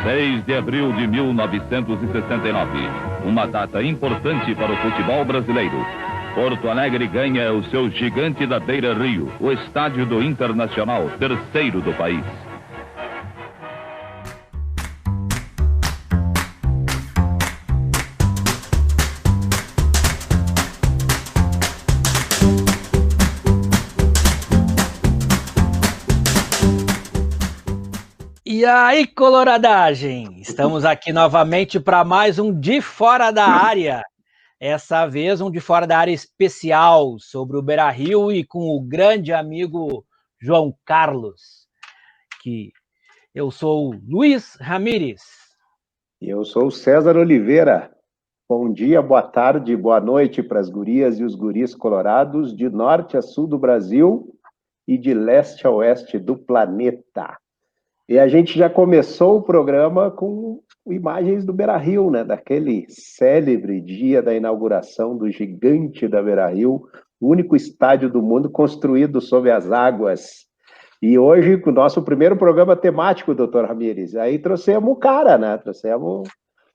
6 de abril de 1969, uma data importante para o futebol brasileiro. Porto Alegre ganha o seu gigante da Beira-Rio, o estádio do Internacional, terceiro do país. E aí, coloradagem! Estamos aqui novamente para mais um De Fora da Área. Essa vez um De Fora da Área especial sobre o Beira-Rio e com o grande amigo João Carlos. Eu sou o Luiz Ramires. E eu sou o César Oliveira. Bom dia, boa tarde, boa noite para as gurias e os guris colorados de norte a sul do Brasil e de leste a oeste do planeta. E a gente já começou o programa com imagens do Beira-Rio, né? Daquele célebre dia da inauguração do gigante da Beira-Rio, o único estádio do mundo construído sob as águas. E hoje, o nosso primeiro programa temático, doutor Ramires, aí trouxemos o cara, né?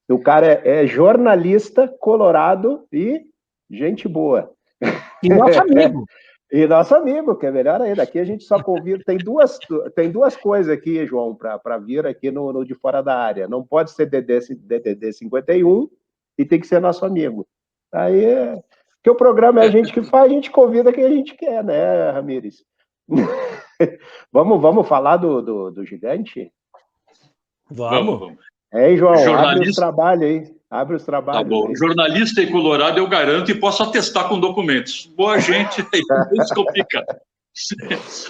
O cara é jornalista, colorado e gente boa. E nosso amigo. E nosso amigo, que é melhor ainda. Aqui a gente só convida. Tem duas coisas aqui, João, para vir aqui no De Fora da Área. Não pode ser DDD 51 e tem que ser nosso amigo. Aí, porque o programa é a gente que faz, a gente convida quem a gente quer, né, Ramires? Vamos falar do gigante? Vamos. Aí, João, abre os trabalhos aí. Tá bom. Aí. Jornalista e colorado eu garanto e posso atestar com documentos. Boa gente, aí não se complica.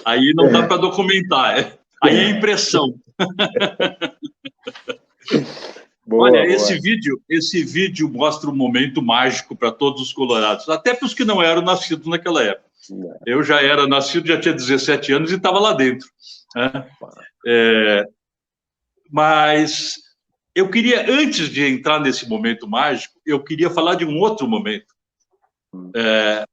Aí não dá para documentar. Aí é impressão. Olha, esse vídeo mostra um momento mágico para todos os colorados, até para os que não eram nascidos naquela época. Eu já era nascido, já tinha 17 anos e estava lá dentro. Né? Mas eu queria, antes de entrar nesse momento mágico, eu queria falar de um outro momento.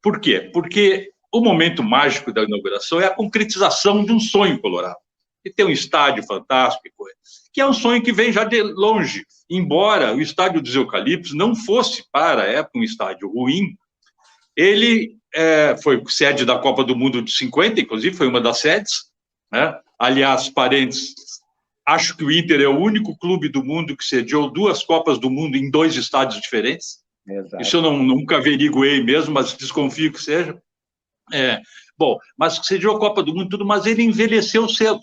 Por quê? Porque o momento mágico da inauguração é a concretização de um sonho colorado. E tem um estádio fantástico, que é um sonho que vem já de longe. Embora o estádio dos Eucaliptos não fosse, para a época, um estádio ruim, ele foi sede da Copa do Mundo de 50, inclusive, foi uma das sedes. Né? Aliás, parênteses, acho que o Inter é o único clube do mundo que sediou 2 Copas do Mundo em 2 estádios diferentes. Exato. Isso eu nunca averiguei mesmo, mas desconfio que seja. Bom, mas sediou a Copa do Mundo tudo, mas ele envelheceu cedo.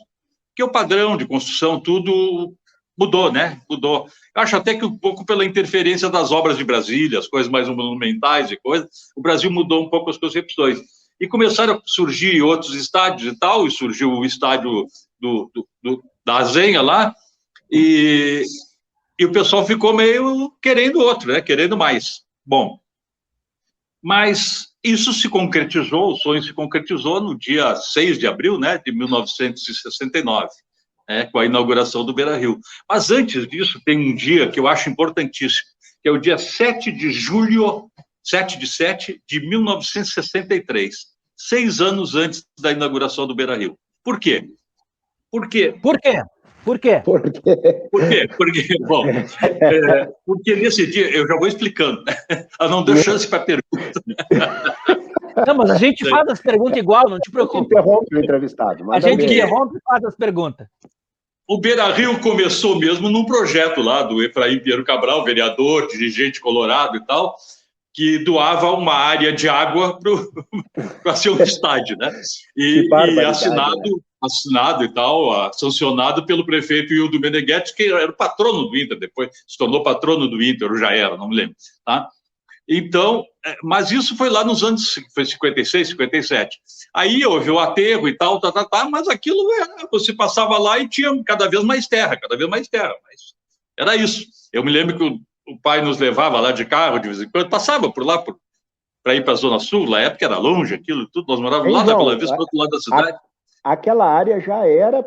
Porque o padrão de construção, tudo mudou, né? Mudou. Eu acho até que um pouco pela interferência das obras de Brasília, as coisas mais monumentais e coisas, o Brasil mudou um pouco as concepções. E começaram a surgir outros estádios e tal, e surgiu o estádio da Zenha lá, e o pessoal ficou meio querendo outro, né? Querendo mais. Bom, mas isso se concretizou, o sonho se concretizou no dia 6 de abril, né, de 1969, com a inauguração do Beira-Rio. Mas antes disso, tem um dia que eu acho importantíssimo, que é o dia 7 de julho, 7 de 1963, 6 anos antes da inauguração do Beira-Rio. Por quê? Porque nesse dia, eu já vou explicando, eu não dou chance para pergunta. Não, mas a gente faz as perguntas igual, não te preocupe. Interrompe o entrevistado. A gente interrompe e faz as perguntas. O Beira-Rio começou mesmo num projeto lá do Efraim Pinheiro Cabral, vereador, dirigente colorado e tal, que doava uma área de água para ser um estádio, né? E assinado e tal, sancionado pelo prefeito Hildo Meneghetti, que era o patrono do Inter, depois se tornou patrono do Inter, ou já era, não me lembro, tá? Então, mas isso foi lá nos anos, foi 56, 57. Aí houve o aterro e tal, mas aquilo, você passava lá e tinha cada vez mais terra, mas era isso. Eu me lembro que o pai nos levava lá de carro, de vez em quando, passava por lá para ir para a Zona Sul, na época era longe aquilo tudo, nós morávamos lá na Bela Vista, do outro lado da cidade. Aquela área já era,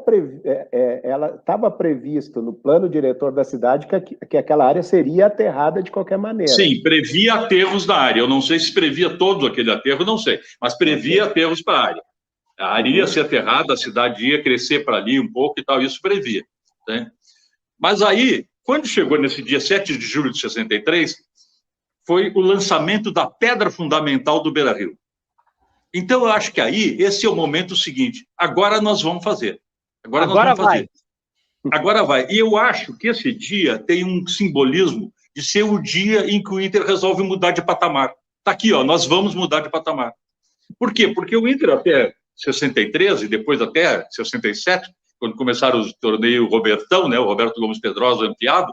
ela estava previsto no plano diretor da cidade que aquela área seria aterrada de qualquer maneira. Sim, previa aterros na área. Eu não sei se previa todo aquele aterro, não sei, mas previa aterros para a área. A área ia ser aterrada, a cidade ia crescer para ali um pouco e tal, isso previa. Né? Mas aí, quando chegou nesse dia 7 de julho de 63, foi o lançamento da pedra fundamental do Beira-Rio. Então, eu acho que aí, esse é o momento seguinte. Agora nós vamos fazer. Agora vai. E eu acho que esse dia tem um simbolismo de ser o dia em que o Inter resolve mudar de patamar. Está aqui, ó, nós vamos mudar de patamar. Por quê? Porque o Inter até 63 e depois até 67, quando começaram os torneios Robertão, né, o Roberto Gomes Pedrosa ampliado,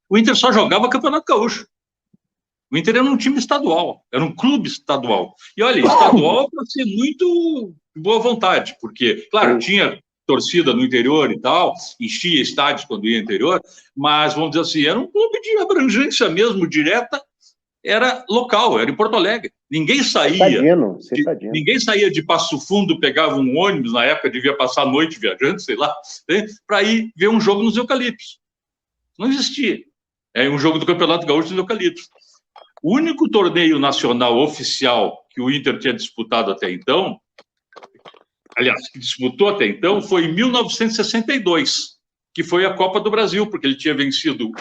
o Inter só jogava Campeonato Gaúcho. O Inter era um time estadual, era um clube estadual. E olha, estadual para ser muito boa vontade, porque, claro, tinha torcida no interior e tal, enchia estádios quando ia interior, mas, vamos dizer assim, era um clube de abrangência mesmo, direta, era local, era em Porto Alegre. Ninguém saía ninguém saía de Passo Fundo, pegava um ônibus, na época devia passar a noite viajando, sei lá, né, para ir ver um jogo nos Eucaliptos. Não existia. É um jogo do Campeonato Gaúcho nos Eucaliptos. O único torneio nacional oficial que o Inter tinha disputado até então, aliás, que disputou até então, foi em 1962, que foi a Copa do Brasil, porque ele tinha vencido o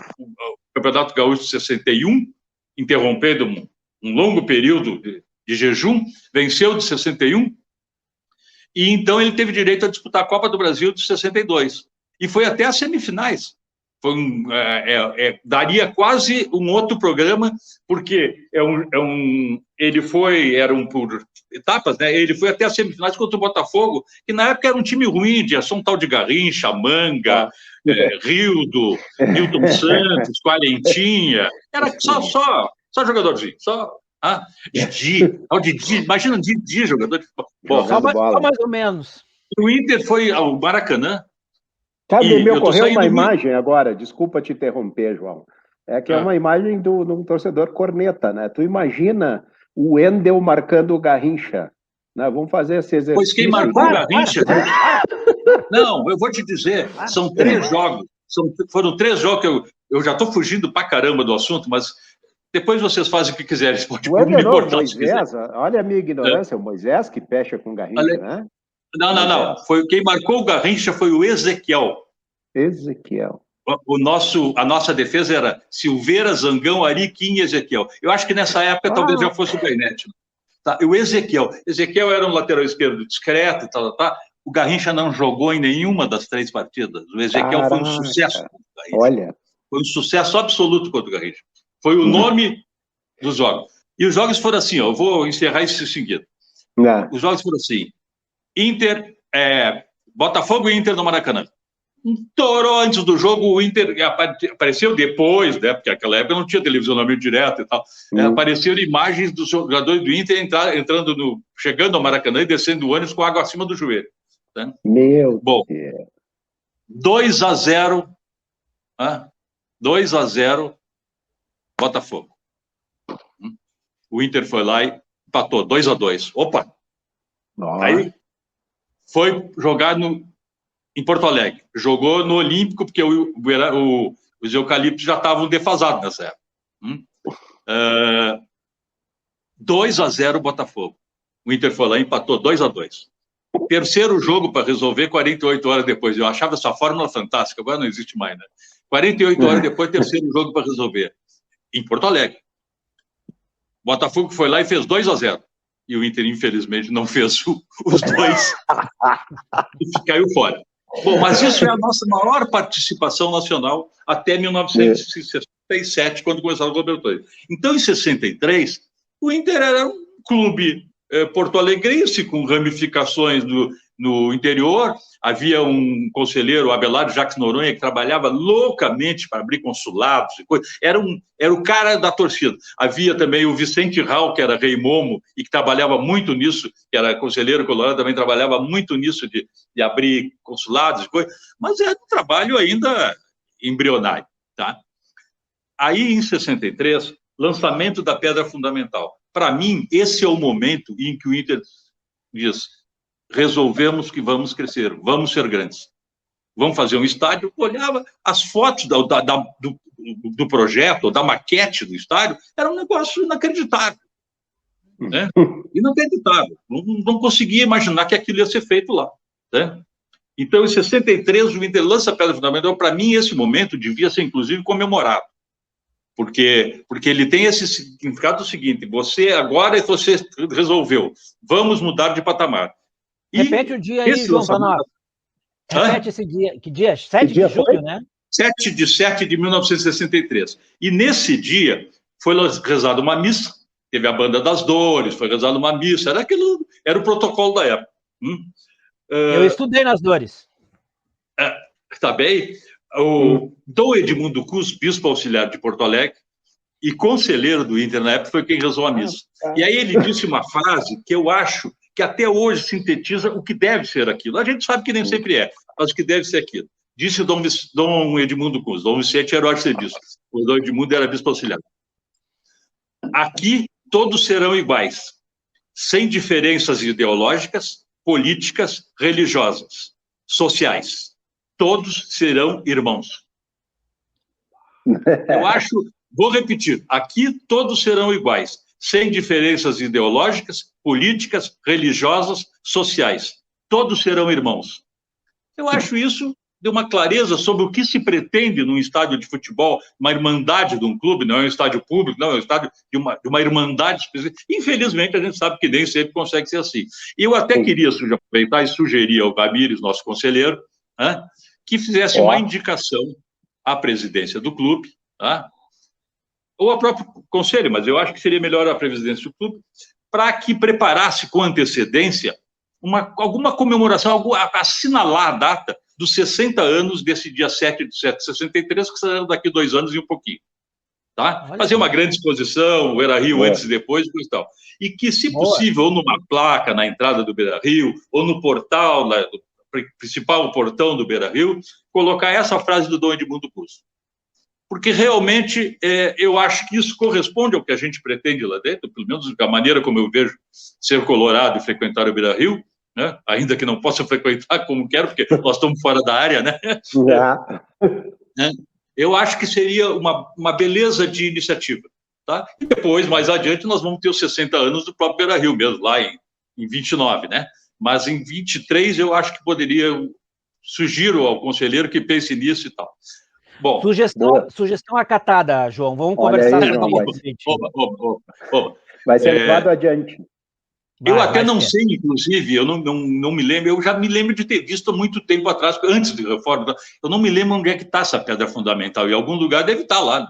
Campeonato Gaúcho de 61, interrompendo um longo período de jejum, venceu de 61, e então ele teve direito a disputar a Copa do Brasil de 62. E foi até as semifinais. Foi daria quase um outro programa, porque eram por etapas, né? Ele foi até as semifinais contra o Botafogo, que na época era um time ruim, tinha só um tal de Garrincha, Manga, Rildo, Milton Santos, Quarentinha, era só jogadorzinho, Didi, imagina Didi, jogador de futebol. Só mais ou menos. O Inter foi ao Maracanã. Sabe, me ocorreu uma imagem agora, desculpa te interromper, João, é uma imagem de um torcedor corneta, né? Tu imagina o Wendel marcando o Garrincha, né? Vamos fazer esse exercício. Pois quem marcou o Garrincha... Não, eu vou te dizer, são 3 jogos, foram 3 jogos que eu já estou fugindo pra caramba do assunto, mas depois vocês fazem o que quiserem. Pode me cortar, Moisés, olha a minha ignorância, o Moisés que fecha com o Garrincha, né? Não. Quem marcou o Garrincha foi o Ezequiel. A nossa defesa era Silveira, Zangão, Ariquim e Ezequiel. Eu acho que nessa época talvez já fosse o Bainetti. Tá? E o Ezequiel era um lateral esquerdo discreto e tal. O Garrincha não jogou em nenhuma das 3 partidas. O Ezequiel foi um sucesso contra o Garrincha. Olha. Foi um sucesso absoluto contra o Garrincha. Foi o nome dos jogos. E os jogos foram assim, eu vou encerrar isso em seguida. Os jogos foram assim. Botafogo e Inter no Maracanã. Torou antes do jogo, o Inter apareceu depois, né, porque naquela época não tinha televisionamento direto e tal. Apareceram imagens dos jogadores do Inter chegando ao Maracanã e descendo o ônibus com água acima do joelho. Né? Bom, 2-0, 2-0, Botafogo. O Inter foi lá e empatou 2-2. Opa! Aí foi jogar em Porto Alegre. Jogou no Olímpico, porque os Eucaliptos já estavam defasados nessa época. 2-0 Botafogo. O Inter foi lá e empatou 2-2. Terceiro jogo para resolver 48 horas depois. Eu achava essa fórmula fantástica, agora não existe mais, né? 48 horas depois, terceiro jogo para resolver. Em Porto Alegre. Botafogo foi lá e fez 2-0. E o Inter, infelizmente, não fez os 2 e caiu fora. Bom, mas isso é a nossa maior participação nacional até 1967, quando começaram os Libertadores. Então, em 63, o Inter era um clube porto-alegrense, com ramificações no interior. Havia um conselheiro, o Abelardo Jacques Noronha, que trabalhava loucamente para abrir consulados e coisas. Era o cara da torcida. Havia também o Vicente Rau, que era rei Momo, e que trabalhava muito nisso, que era conselheiro colorado, também trabalhava muito nisso de abrir consulados e coisas. Mas era um trabalho ainda embrionário. Tá? Aí, em 63, lançamento da pedra fundamental. Para mim, esse é o momento em que o Inter diz: resolvemos que vamos crescer, vamos ser grandes. Vamos fazer um estádio. Olhava as fotos do projeto, da maquete do estádio, era um negócio inacreditável. Né? Inacreditável. Não conseguia imaginar que aquilo ia ser feito lá. Né? Então, em 63, o Inter lança a pedra fundamental. Para mim, esse momento devia ser, inclusive, comemorado. Porque ele tem esse significado seguinte: você resolveu, vamos mudar de patamar. Repete o dia aí, João, para nós. Repete esse dia. Que dia? 7 de julho, né? 7 de 1963. E nesse dia foi rezada uma missa, teve a Banda das Dores, foi rezada uma missa, era o protocolo da época. Eu estudei nas Dores. Tá bem? O Dom Edmundo Cus, bispo auxiliar de Porto Alegre e conselheiro do Inter na época, foi quem rezou a missa. E aí ele disse uma frase que eu acho que até hoje sintetiza o que deve ser aquilo. A gente sabe que nem sempre é, mas o que deve ser aquilo. Disse Dom Edmundo Cus. Dom Vicente era o arcebispo, o Dom Edmundo era bispo auxiliar. Aqui todos serão iguais, sem diferenças ideológicas, políticas, religiosas, sociais. Todos serão irmãos. Eu acho, vou repetir, aqui todos serão iguais, sem diferenças ideológicas, políticas, religiosas, sociais. Todos serão irmãos. Eu acho isso de uma clareza sobre o que se pretende num estádio de futebol, uma irmandade de um clube, não é um estádio público, não, é um estádio de uma irmandade específica. Infelizmente, a gente sabe que nem sempre consegue ser assim. E eu até queria aproveitar e sugerir ao Ramires, nosso conselheiro, que fizesse uma indicação à presidência do clube, ou ao próprio conselho, mas eu acho que seria melhor a presidência do clube, para que preparasse com antecedência alguma comemoração, assinalar a data dos 60 anos desse dia 7 de 7 de 63, que será daqui 2 anos e um pouquinho. Tá? Fazer uma grande exposição, o Beira-Rio antes e depois, e tal. E que, se possível, ou numa placa na entrada do Beira-Rio, ou no portal, do principal portão do Beira-Rio, colocar essa frase do Dom Edmundo Cus. Porque realmente eu acho que isso corresponde ao que a gente pretende lá dentro, pelo menos da maneira como eu vejo ser colorado e frequentar o Beira-Rio, né? Ainda que não possa frequentar como quero, porque nós estamos fora da área, né? Eu acho que seria uma beleza de iniciativa. Tá? E depois, mais adiante, nós vamos ter os 60 anos do próprio Beira-Rio mesmo, lá em 29, né? Mas em 23 eu acho que poderia, sugiro ao conselheiro que pense nisso e tal. Bom, sugestão acatada, João. Vamos conversar sobre isso. Vai ser levado adiante. Eu até não sei, inclusive, eu não me lembro, eu já me lembro de ter visto há muito tempo atrás, antes de reforma, eu não me lembro onde é que está essa pedra fundamental, em algum lugar deve estar lá.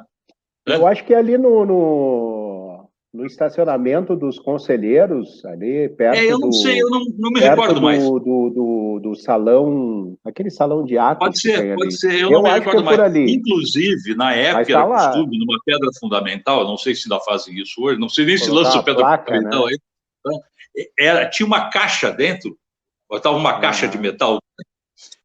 Né? Eu acho que é ali no estacionamento dos conselheiros, ali perto eu não sei, eu não me recordo mais. Do salão, aquele salão de atos. Pode ser, eu não me recordo mais. Ali. Inclusive, na época era costume, numa pedra fundamental, não sei se ainda fazem isso hoje, não sei nem se lança pedra fundamental, né? Aí. Tinha uma caixa dentro, botavam uma caixa de metal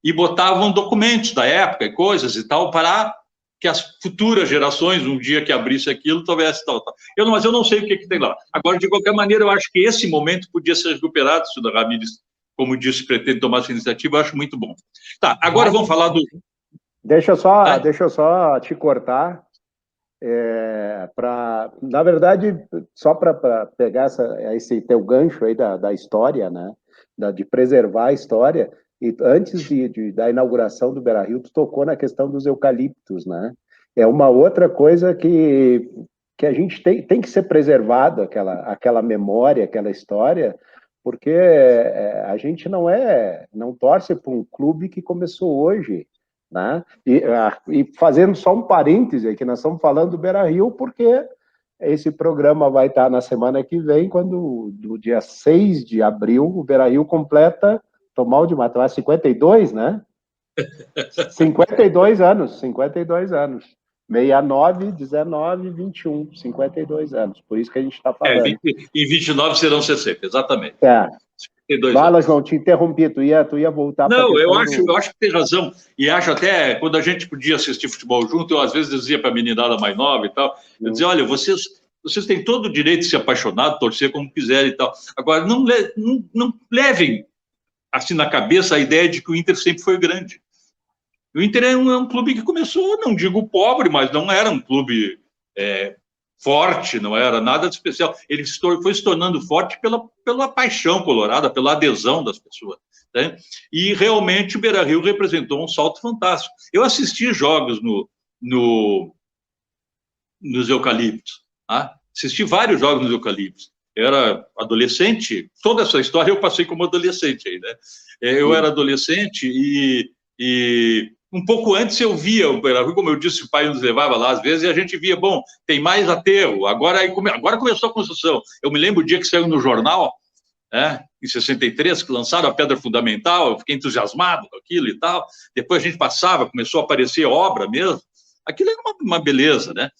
e botavam documentos da época e coisas e tal para que as futuras gerações, um dia que abrisse aquilo, talvez tal. Mas eu não sei o que tem lá. Agora, de qualquer maneira, eu acho que esse momento podia ser recuperado, se o Ramires, como disse, pretende tomar essa iniciativa, eu acho muito bom. Tá, agora vamos falar do... Deixa eu só te cortar. Na verdade, só para pegar esse teu gancho aí da história, né? De preservar a história, e antes da inauguração do Beira-Rio, tu tocou na questão dos eucaliptos, né? É uma outra coisa que a gente tem que ser preservado, aquela memória, aquela história, porque a gente não torce para um clube que começou hoje, né? E fazendo só um parêntese aqui, nós estamos falando do Beira-Rio porque esse programa vai estar na semana que vem, quando, do dia 6 de abril, o Beira-Rio completa, estou mal de matemática, 52, né? 52 anos. 69, 19, 21, 52 anos. Por isso que a gente está falando. Em 29 serão 60, exatamente. Fala, João, te interrompi, tu ia voltar para... Não, eu acho que tem razão, e acho até, quando a gente podia assistir futebol junto, eu às vezes dizia para a meninada mais nova e tal, eu dizia, olha, vocês têm todo o direito de ser apaixonados, torcer como quiserem e tal, agora não levem assim na cabeça a ideia de que o Inter sempre foi grande. O Inter é um clube que começou, não digo pobre, mas não era um clube forte, não era nada de especial. Ele foi se tornando forte pela paixão colorada, pela adesão das pessoas. Né? E realmente o Beira-Rio representou um salto fantástico. Eu assisti jogos nos Eucaliptos. Tá? Assisti vários jogos nos Eucaliptos. Eu era adolescente, toda essa história eu passei como adolescente aí, né? Eu era adolescente e um pouco antes eu via o Beira-Rio, como eu disse, o pai nos levava lá às vezes, e a gente via, bom, tem mais aterro, agora começou a construção. Eu me lembro o dia que saiu no jornal, né, em 63, que lançaram a pedra fundamental, eu fiquei entusiasmado com aquilo e tal, depois a gente passava, começou a aparecer obra mesmo, aquilo era uma beleza, né?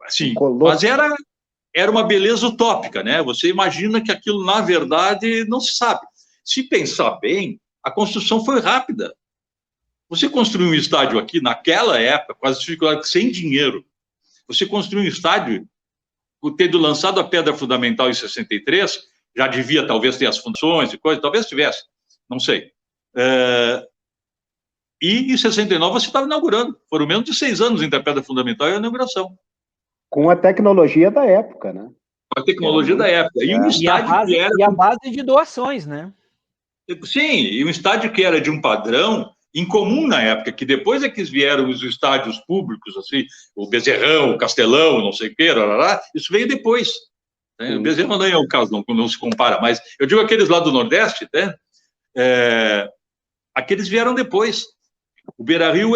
Assim, mas era uma beleza utópica, né? Você imagina que aquilo, na verdade, não se sabe. Se pensar bem, a construção foi rápida. Você construiu um estádio aqui, naquela época, quase sem dinheiro. Você construiu um estádio, tendo lançado a pedra fundamental em 63, já devia talvez ter as funções e coisas, talvez tivesse, não sei. E em 69 você estava inaugurando. Foram menos de 6 anos entre a pedra fundamental e a inauguração. Com a tecnologia da época, né? Com a tecnologia da época. E um estádio e a base de doações, né? Sim, e um estádio que era de um padrão incomum na época, que depois é que vieram os estádios públicos, assim, o Bezerrão, o Castelão, não sei o quê, isso veio depois. Né? O Bezerrão não é o caso, não se compara, mas eu digo aqueles lá do Nordeste, né? Aqueles vieram depois. O Beira-Rio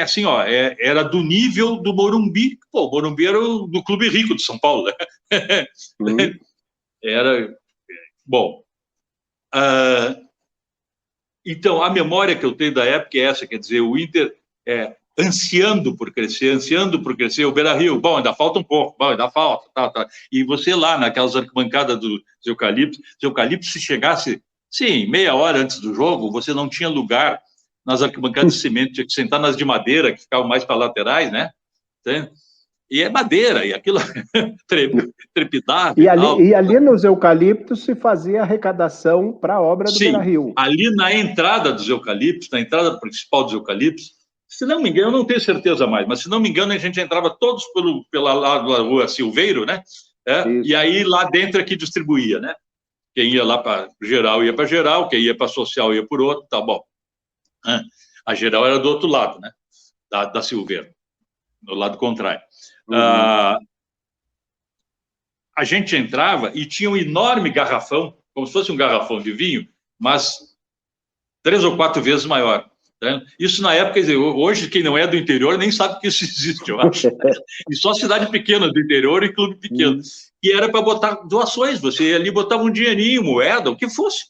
assim, ó, era do nível do Morumbi. Pô, o Morumbi era do Clube Rico de São Paulo. Né? Era... Bom... Então, a memória que eu tenho da época é essa, quer dizer, o Inter ansiando por crescer, o Beira-Rio, bom, ainda falta um pouco, bom, ainda falta, tá. E você lá, naquelas arquibancadas dos Eucaliptos, se chegasse, sim, meia hora antes do jogo, você não tinha lugar nas arquibancadas de cimento, tinha que sentar nas de madeira, que ficavam mais para laterais, né? E é madeira, e aquilo trepidava. E ali nos Eucaliptos se fazia arrecadação para a obra do Beira-Rio. Ali na entrada dos Eucaliptos, na entrada principal dos Eucaliptos, se não me engano, eu não tenho certeza mais, mas se não me engano, a gente entrava todos pela rua Silveiro, né? E aí lá dentro é que distribuía, né? Quem ia lá para geral ia para geral, quem ia para social ia por outro, tá bom. A geral era do outro lado, né? Da Silveiro, do lado contrário. A gente entrava e tinha um enorme garrafão, como se fosse um garrafão de vinho, mas 3 ou 4 vezes maior. Né? Isso na época, quer dizer, hoje quem não é do interior nem sabe que isso existe, eu acho. E só cidade pequena do interior e clube pequeno. E era para botar doações, você ali botava um dinheirinho, moeda, o que fosse.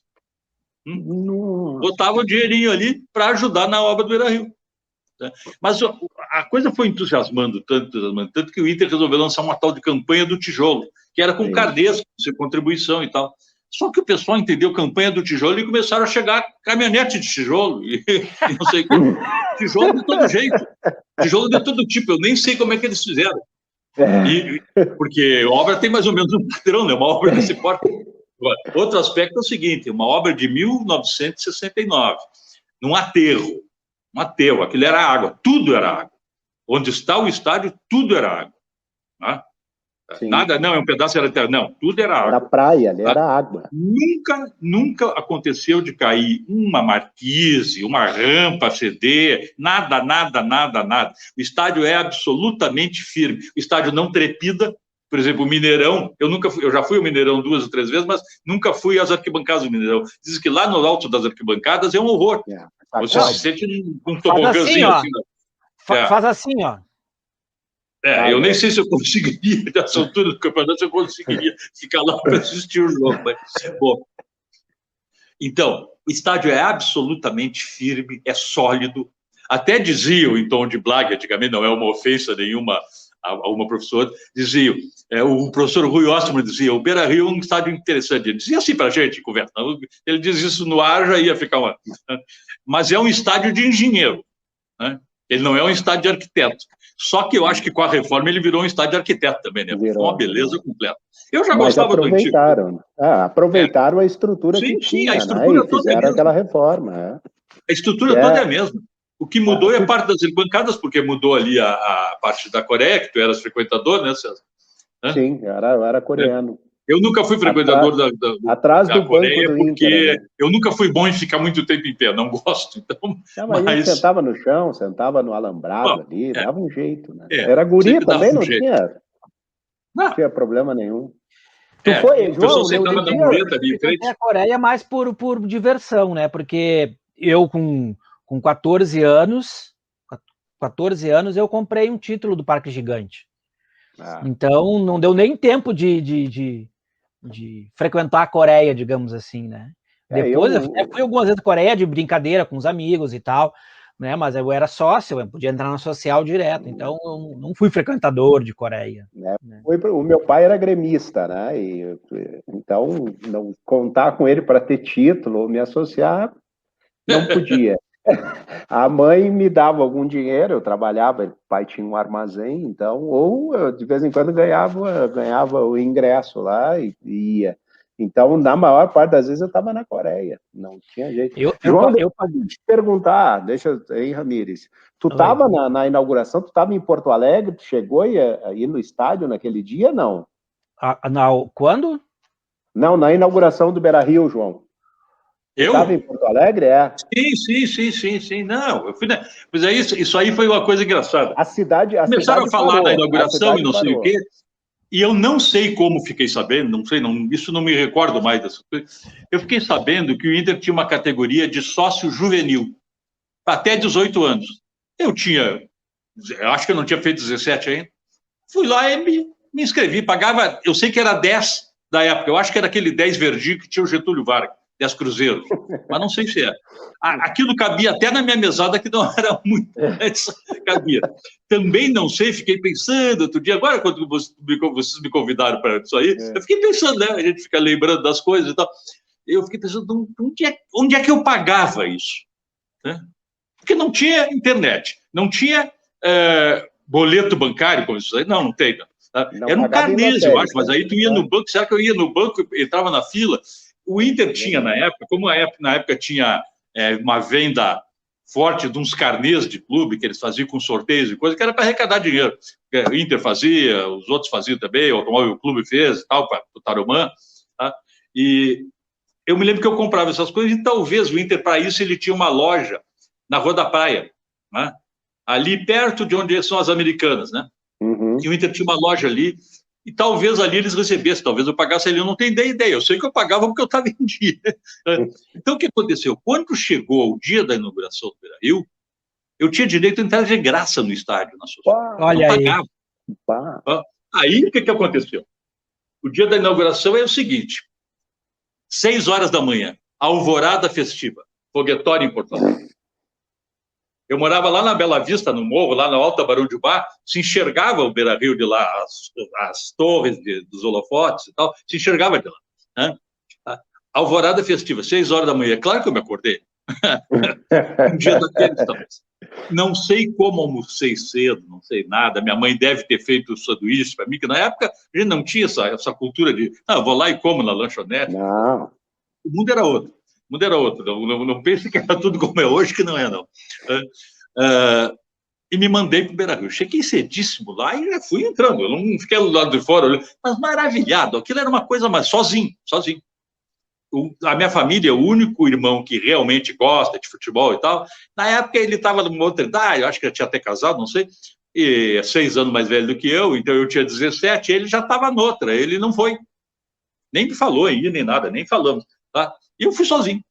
Botava um dinheirinho ali para ajudar na obra do Beira-Rio. Mas a coisa foi entusiasmando tanto que o Inter resolveu lançar uma tal de campanha do tijolo, que era com carnês, com contribuição e tal. Só que o pessoal entendeu campanha do tijolo e começaram a chegar caminhonete de tijolo, e não sei o que. Tijolo de todo jeito, tijolo de todo tipo, eu nem sei como é que eles fizeram. Porque a obra tem mais ou menos um padrão, né? Uma obra desse porte. Outro aspecto é o seguinte, uma obra de 1969, num aterro, aquilo era água, tudo era água. Onde está o estádio, tudo era água. Tá? Nada, não, é um pedaço era terra, não, tudo era água. Era praia, ali era água. Nunca aconteceu de cair uma marquise, uma rampa ceder, nada. O estádio é absolutamente firme. O estádio não trepida. Por exemplo, o Mineirão, eu já fui ao Mineirão 2 ou 3 vezes, mas nunca fui às arquibancadas do Mineirão. Dizem que lá no alto das arquibancadas é um horror. Você se sente um tobogãzinho assim. Faz assim, ó. Eu nem sei se eu conseguiria, nessa altura do campeonato, se eu conseguiria ficar lá para assistir o jogo. Mas, bom. Então, o estádio é absolutamente firme, é sólido. Até diziam, em tom de blague, antigamente, não é uma ofensa nenhuma a uma professora, diziam, o professor Rui Ostman dizia, o Beira-Rio é um estádio interessante. Ele dizia assim para a gente, conversa. Ele diz isso no ar, já ia ficar uma... Mas é um estádio de engenheiro, né? Ele não é um estádio de arquiteto. Só que eu acho que com a reforma ele virou um estádio de arquiteto também, né? Foi uma beleza completa. Eu já gostava do antigo. Aproveitaram a estrutura que tinha, a estrutura né? E fizeram aquela reforma. A estrutura toda é a mesma. O que mudou é a parte das arquibancadas, porque mudou ali a parte da Coreia, que tu eras frequentador, né, César? Né? Sim, eu era coreano. Eu nunca fui frequentador atrás do Coreia, banco do porque Inter, né? Eu nunca fui bom em ficar muito tempo em pé, não gosto. Então, mas a gente sentava no chão, sentava no alambrado ali, dava um jeito, né? Era guri também, não tinha problema nenhum. Tu foi, João, sentava na mureta ali em frente. A Coreia mais por diversão, né? Porque eu com 14 anos eu comprei um título do Parque Gigante. Então não deu nem tempo de frequentar a Coreia, digamos assim, né? Depois eu fui algumas vezes à Coreia de brincadeira com os amigos e tal, né? Mas eu era sócio, eu podia entrar na social direto, então eu não fui frequentador de Coreia. Né? O meu pai era gremista, né? Então, não contar com ele para ter título ou me associar, não podia. A mãe me dava algum dinheiro, eu trabalhava, o pai tinha um armazém, então, ou eu, de vez em quando ganhava o ingresso lá e ia. Então, na maior parte das vezes eu estava na Coreia, não tinha jeito. João, eu podia te perguntar, aí, Ramires, tu estava na inauguração, tu estava em Porto Alegre, tu chegou a ir no estádio naquele dia, não? Quando? Não, na inauguração do Beira-Rio, João. Eu? Estava em Porto Alegre, Sim. Não, eu fui, né? Mas isso aí foi uma coisa engraçada. Começaram a falar da inauguração e não sei o quê, e eu não sei como fiquei sabendo, isso não me recordo mais dessa coisa. Eu fiquei sabendo que o Inter tinha uma categoria de sócio juvenil, até 18 anos. Eu acho que eu não tinha feito 17 ainda. Fui lá e me inscrevi, pagava, eu sei que era 10 da época, eu acho que era aquele 10 verdinho que tinha o Getúlio Vargas. 10 cruzeiros, mas não sei se era. Aquilo cabia até na minha mesada, que não era muito, mas cabia. Também não sei, fiquei pensando outro dia, agora quando vocês me convidaram para isso aí, eu fiquei pensando, né? A gente fica lembrando das coisas e tal. Eu fiquei pensando, onde é que eu pagava isso? Né? Porque não tinha internet, não tinha boleto bancário, como isso aí, não tem. Não. Era um carnês, eu acho, mas aí tu ia no banco, será que eu ia no banco, entrava na fila? O Inter tinha, na época, na época tinha uma venda forte de uns carnês de clube que eles faziam com sorteios e coisa, que era para arrecadar dinheiro. O Inter fazia, os outros faziam também, o Automóvel Clube fez e tal, para o Tarumã. Tá? E eu me lembro que eu comprava essas coisas e talvez o Inter, para isso, ele tinha uma loja na Rua da Praia, né? Ali perto de onde são as Americanas, né? Uhum. E o Inter tinha uma loja ali, e talvez ali eles recebessem, talvez eu pagasse ali, eu não tenho ideia, eu sei que eu pagava porque eu estava em dia. Então, o que aconteceu? Quando chegou o dia da inauguração do Beira-Rio, eu tinha direito a entrar de graça no estádio, na social. Olha aí. Pagava. Aí, o que aconteceu? O dia da inauguração é o seguinte, 6 horas da manhã, alvorada festiva, foguetório em Porto Alegre. Eu morava lá na Bela Vista, no morro, lá na Alta Barão de Bar, se enxergava o Beira-Rio de lá, as torres dos holofotes e tal, se enxergava de lá. Né? Alvorada festiva, 6 horas da manhã. Claro que eu me acordei. Um dia daqueles, talvez. Não sei como almocei cedo, não sei nada. Minha mãe deve ter feito sanduíche para mim, que na época a gente não tinha essa cultura de, eu vou lá e como na lanchonete. Não. O mundo era outro. Não pense que era tudo como é hoje, que não é, não. E me mandei para o Beira-Rio. Cheguei cedíssimo lá e já fui entrando. Eu não fiquei do lado de fora, mas maravilhado. Aquilo era uma coisa mais sozinho. A minha família, o único irmão que realmente gosta de futebol e tal, na época ele estava numa outra idade, eu acho que ele tinha até casado, não sei, e é 6 anos mais velho do que eu, então eu tinha 17, ele já estava noutra, ele não foi. Nem me falou ainda, nem nada, nem falamos. Tá? E eu fui sozinho.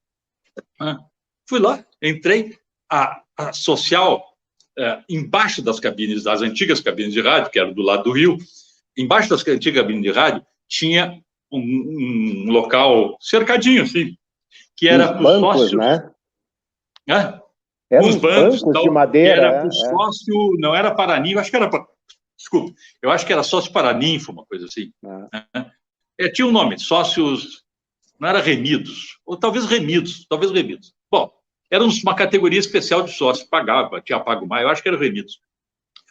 Fui lá, entrei, a social, embaixo das cabines, das antigas cabines de rádio, que era do lado do rio, embaixo das antigas cabines de rádio, tinha um local cercadinho, assim, que era para os sócios. Né? Uns bancos de madeira. Era para o sócio, não era Paraninfo, acho que era para. Desculpa, eu acho que era sócio Paraninfo, uma coisa assim. Tinha um nome, sócios. Não era remidos, ou talvez remidos. Bom, era uma categoria especial de sócio, pagava, tinha pago mais, eu acho que era remidos.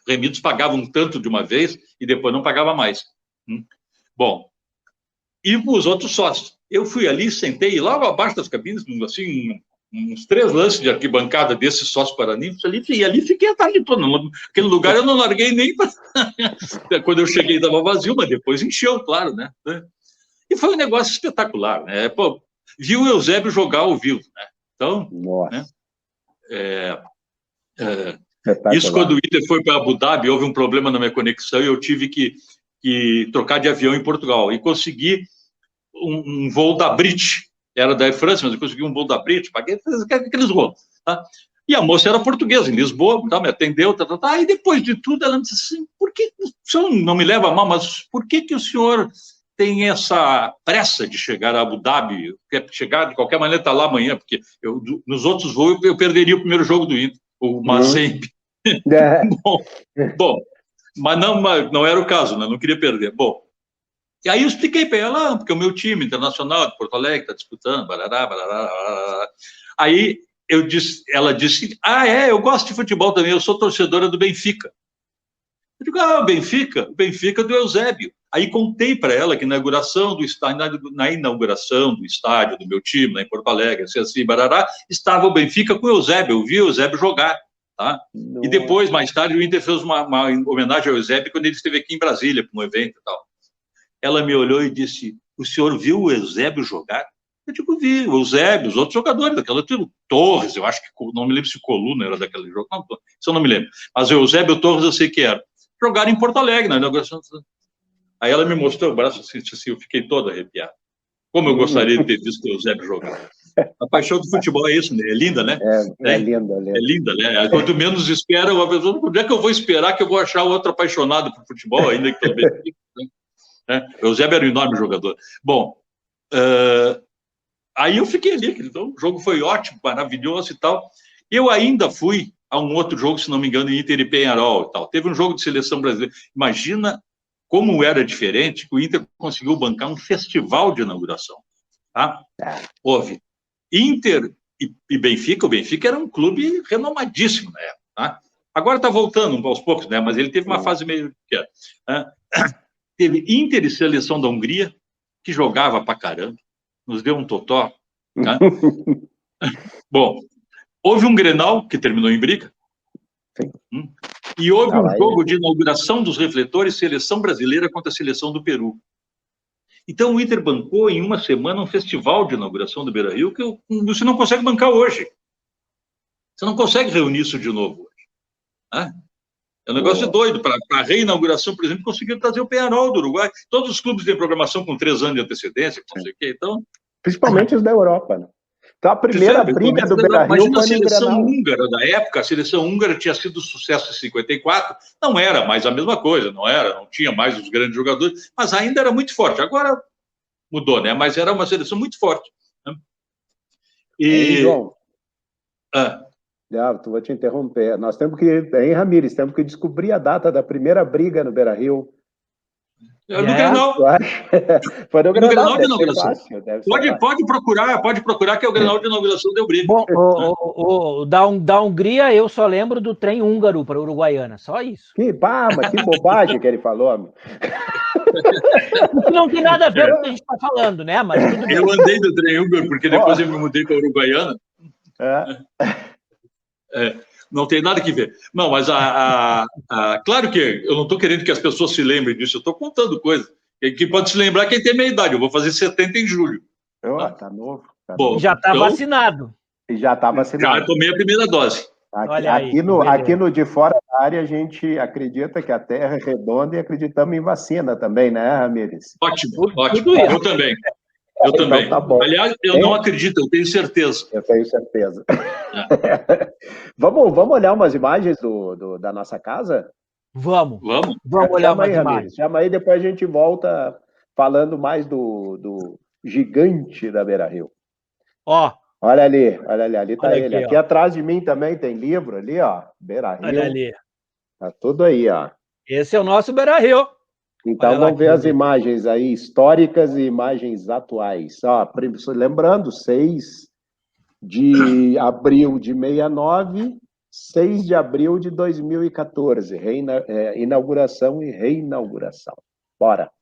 Remidos pagavam um tanto de uma vez e depois não pagava mais. Bom, e os outros sócios. Eu fui ali, sentei logo abaixo das cabines, assim, uns 3 lances de arquibancada desses sócios paraninfos ali, e ali fiquei a tarde toda. Aquele lugar eu não larguei nem para... Quando eu cheguei estava vazio, mas depois encheu, claro, né? E foi um negócio espetacular, né? Pô, viu o Eusébio jogar ao vivo, né? Então, né? Isso quando o Inter foi para Abu Dhabi, houve um problema na minha conexão e eu tive que trocar de avião em Portugal. E consegui um voo da Brit. Era da Air France, mas eu consegui um voo da Brit, paguei aqueles voos. Tá? E a moça era portuguesa, em Lisboa, tá, me atendeu, tá. E depois de tudo, ela me disse assim, por que o senhor não me leva a mal, mas por que o senhor tem essa pressa de chegar a Abu Dhabi? Quer chegar, de qualquer maneira, está lá amanhã, porque nos outros voos eu perderia o primeiro jogo do Inter, o Mazembe. Bom, mas não era o caso, né? Não queria perder. Bom, e aí eu expliquei para ela, porque o meu time internacional de Porto Alegre está disputando, barará. Aí ela disse, eu gosto de futebol também, eu sou torcedora do Benfica. Eu digo, o Benfica do Eusébio. Aí contei para ela que na inauguração do estádio do meu time, lá em Porto Alegre, assim, barará, estava o Benfica com o Eusébio, eu vi o Eusébio jogar. Tá? E depois, mais tarde, o Inter fez uma homenagem ao Eusébio quando ele esteve aqui em Brasília para um evento e tal. Ela me olhou e disse, o senhor viu o Eusébio jogar? Eu digo, vi, o Eusébio, os outros jogadores daquela time, Torres, eu acho que, não me lembro se Coluna era daquele jogo, não, isso eu não me lembro. Mas o Eusébio Torres eu sei que era. Jogaram em Porto Alegre, na inauguração. Aí ela me mostrou o braço assim, eu fiquei todo arrepiado. Como eu gostaria de ter visto o Eusébio jogar. A paixão do futebol é isso, né? É linda, né? É linda. É linda, né? Quanto menos espera, uma pessoa, onde é que eu vou esperar que eu vou achar outro apaixonado por futebol, ainda que talvez... O Eusébio era um enorme jogador. Bom, aí eu fiquei ali, então o jogo foi ótimo, maravilhoso e tal. Eu ainda fui a um outro jogo, se não me engano, Inter e Peñarol e tal. Teve um jogo de seleção brasileira. Imagina como era diferente que o Inter conseguiu bancar um festival de inauguração. Tá? Houve Inter e Benfica. O Benfica era um clube renomadíssimo na época. Tá? Agora está voltando aos poucos, né? Mas ele teve uma fase meio... Teve Inter e Seleção da Hungria, que jogava pra caramba, nos deu um totó. Tá? Bom, houve um Grenal, que terminou em briga, e houve um jogo de inauguração dos refletores, Seleção Brasileira contra a Seleção do Peru. Então o Inter bancou em uma semana um festival de inauguração do Beira-Rio que você não consegue bancar hoje. Você não consegue reunir isso de novo hoje. É um negócio doido. Para a reinauguração, por exemplo, conseguiram trazer o Peñarol do Uruguai. Todos os clubes têm programação com 3 anos de antecedência, não sei o quê. Então... Principalmente os da Europa, né? Então, a primeira briga do Beira-Rio foi no Grenal. A seleção húngara da época, a seleção húngara tinha sido sucesso em 54, não era mais a mesma coisa, não tinha mais os grandes jogadores, mas ainda era muito forte. Agora mudou, né? Mas era uma seleção muito forte. Né? João, vou te interromper. Nós temos Ramires, temos que descobrir a data da primeira briga no Beira-Rio. No Grenal. Foi no Grenal de inauguração. Pode procurar que é o Grenal de inauguração deu briga. Bom, da Hungria eu só lembro do trem húngaro para Uruguaiana, só isso. Mas que bobagem que ele falou, meu. Não tem nada a ver com o que a gente está falando, né? Mas tudo bem. Eu andei do trem húngaro porque depois eu me mudei para Uruguaiana. Não tem nada que ver. Não, mas claro que eu não estou querendo que as pessoas se lembrem disso, eu estou contando coisas. Que pode se lembrar quem tem meia idade. Eu vou fazer 70 em julho. Tá novo. Bom, já está vacinado. Já está vacinado. Já tomei a primeira dose. Aqui no De Fora da Área, a gente acredita que a Terra é redonda e acreditamos em vacina também, né, Ramires? Ótimo. Eu também. Então, tá bom. Aliás, eu não acredito, eu tenho certeza. Eu tenho certeza. Vamos olhar umas imagens da nossa casa? Vamos olhar umas imagens. Chama aí, depois a gente volta falando mais do gigante da Beira-Rio. Olha ali tá ele. Aqui atrás de mim também tem livro ali, ó. Beira-Rio. Olha ali. Tá tudo aí, ó. Esse é o nosso Beira-Rio. Então vamos ver as imagens aí históricas e imagens atuais. Lembrando, 6 de abril de 69, 6 de abril de 2014. Inauguração e reinauguração. Bora!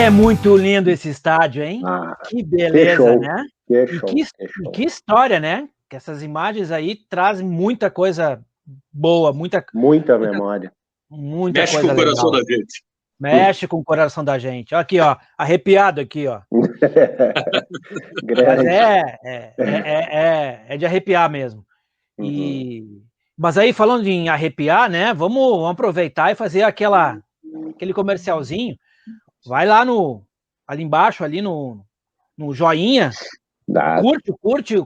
É muito lindo esse estádio, hein? Que beleza, né? Que história, né? Que essas imagens aí trazem muita coisa boa, muita memória. Muita Mexe coisa com o coração legal. da gente. Mexe com o coração da gente. Aqui, ó, arrepiado aqui, ó. Mas é de arrepiar mesmo. Mas aí, falando em arrepiar, né? Vamos aproveitar e fazer aquele comercialzinho. Vai lá ali embaixo, ali no joinha.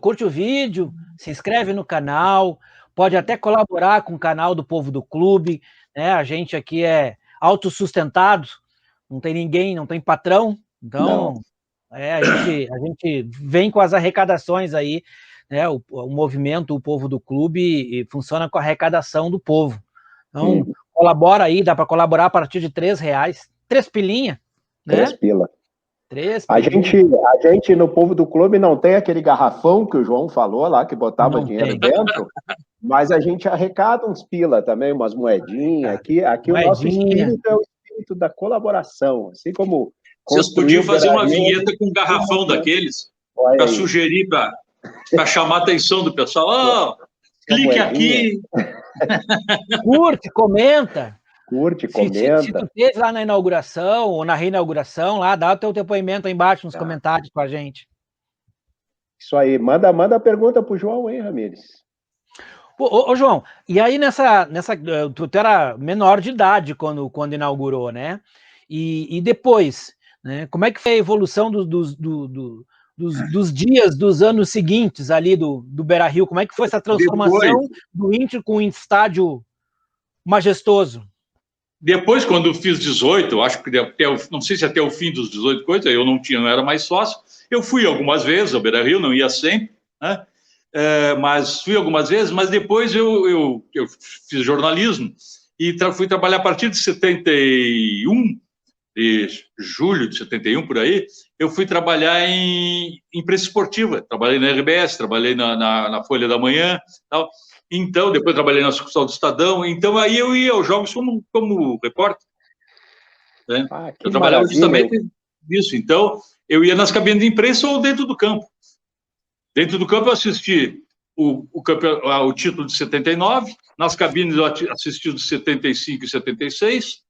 Curte o vídeo, se inscreve no canal, pode até colaborar com o canal do Povo do Clube, né? A gente aqui é autossustentado, não tem ninguém, não tem patrão, então a gente vem com as arrecadações aí, né? O movimento, o Povo do Clube, funciona com a arrecadação do povo. Então, colabora aí, dá para colaborar a partir de R$3, 3 pilinha, né? 3 pila. A 3 gente no Povo do Clube não tem aquele garrafão que o João falou lá, que botava dinheiro dentro, mas a gente arrecada uns pila também, umas moedinhas. Aqui o nosso espírito é o espírito da colaboração, assim como... Vocês podiam fazer uma vinheta com um garrafão daqueles, para sugerir, para chamar a atenção do pessoal. Clique aqui. Curte, comenta. Comenta. Se tu fez lá na inauguração ou na reinauguração, lá, dá o teu depoimento aí embaixo nos comentários com a gente. Isso aí, manda a pergunta pro João, hein, Ramires? Ô, João, e aí tu era menor de idade quando inaugurou, né? E depois, né? Como é que foi a evolução dos dias, dos anos seguintes ali do Beira-Rio? Como é que foi essa transformação do Inter com um estádio majestoso? Depois, quando eu fiz 18, acho que não sei se até o fim dos 18 coisas, eu não era mais sócio. Eu fui algumas vezes ao Beira-Rio, não ia sempre, né? Mas fui algumas vezes, mas depois eu fiz jornalismo e fui trabalhar a partir de 71, de julho de 71, por aí, eu fui trabalhar em imprensa esportiva. Trabalhei na RBS, trabalhei na Folha da Manhã, tal. Então, depois trabalhei na sucursal do Estadão. Então, aí eu ia aos jogos como repórter. Né? Eu trabalhava justamente nisso. Então, eu ia nas cabines de imprensa ou dentro do campo. Dentro do campo, eu assisti o título de 79. Nas cabines, eu assisti o de 75 e 76.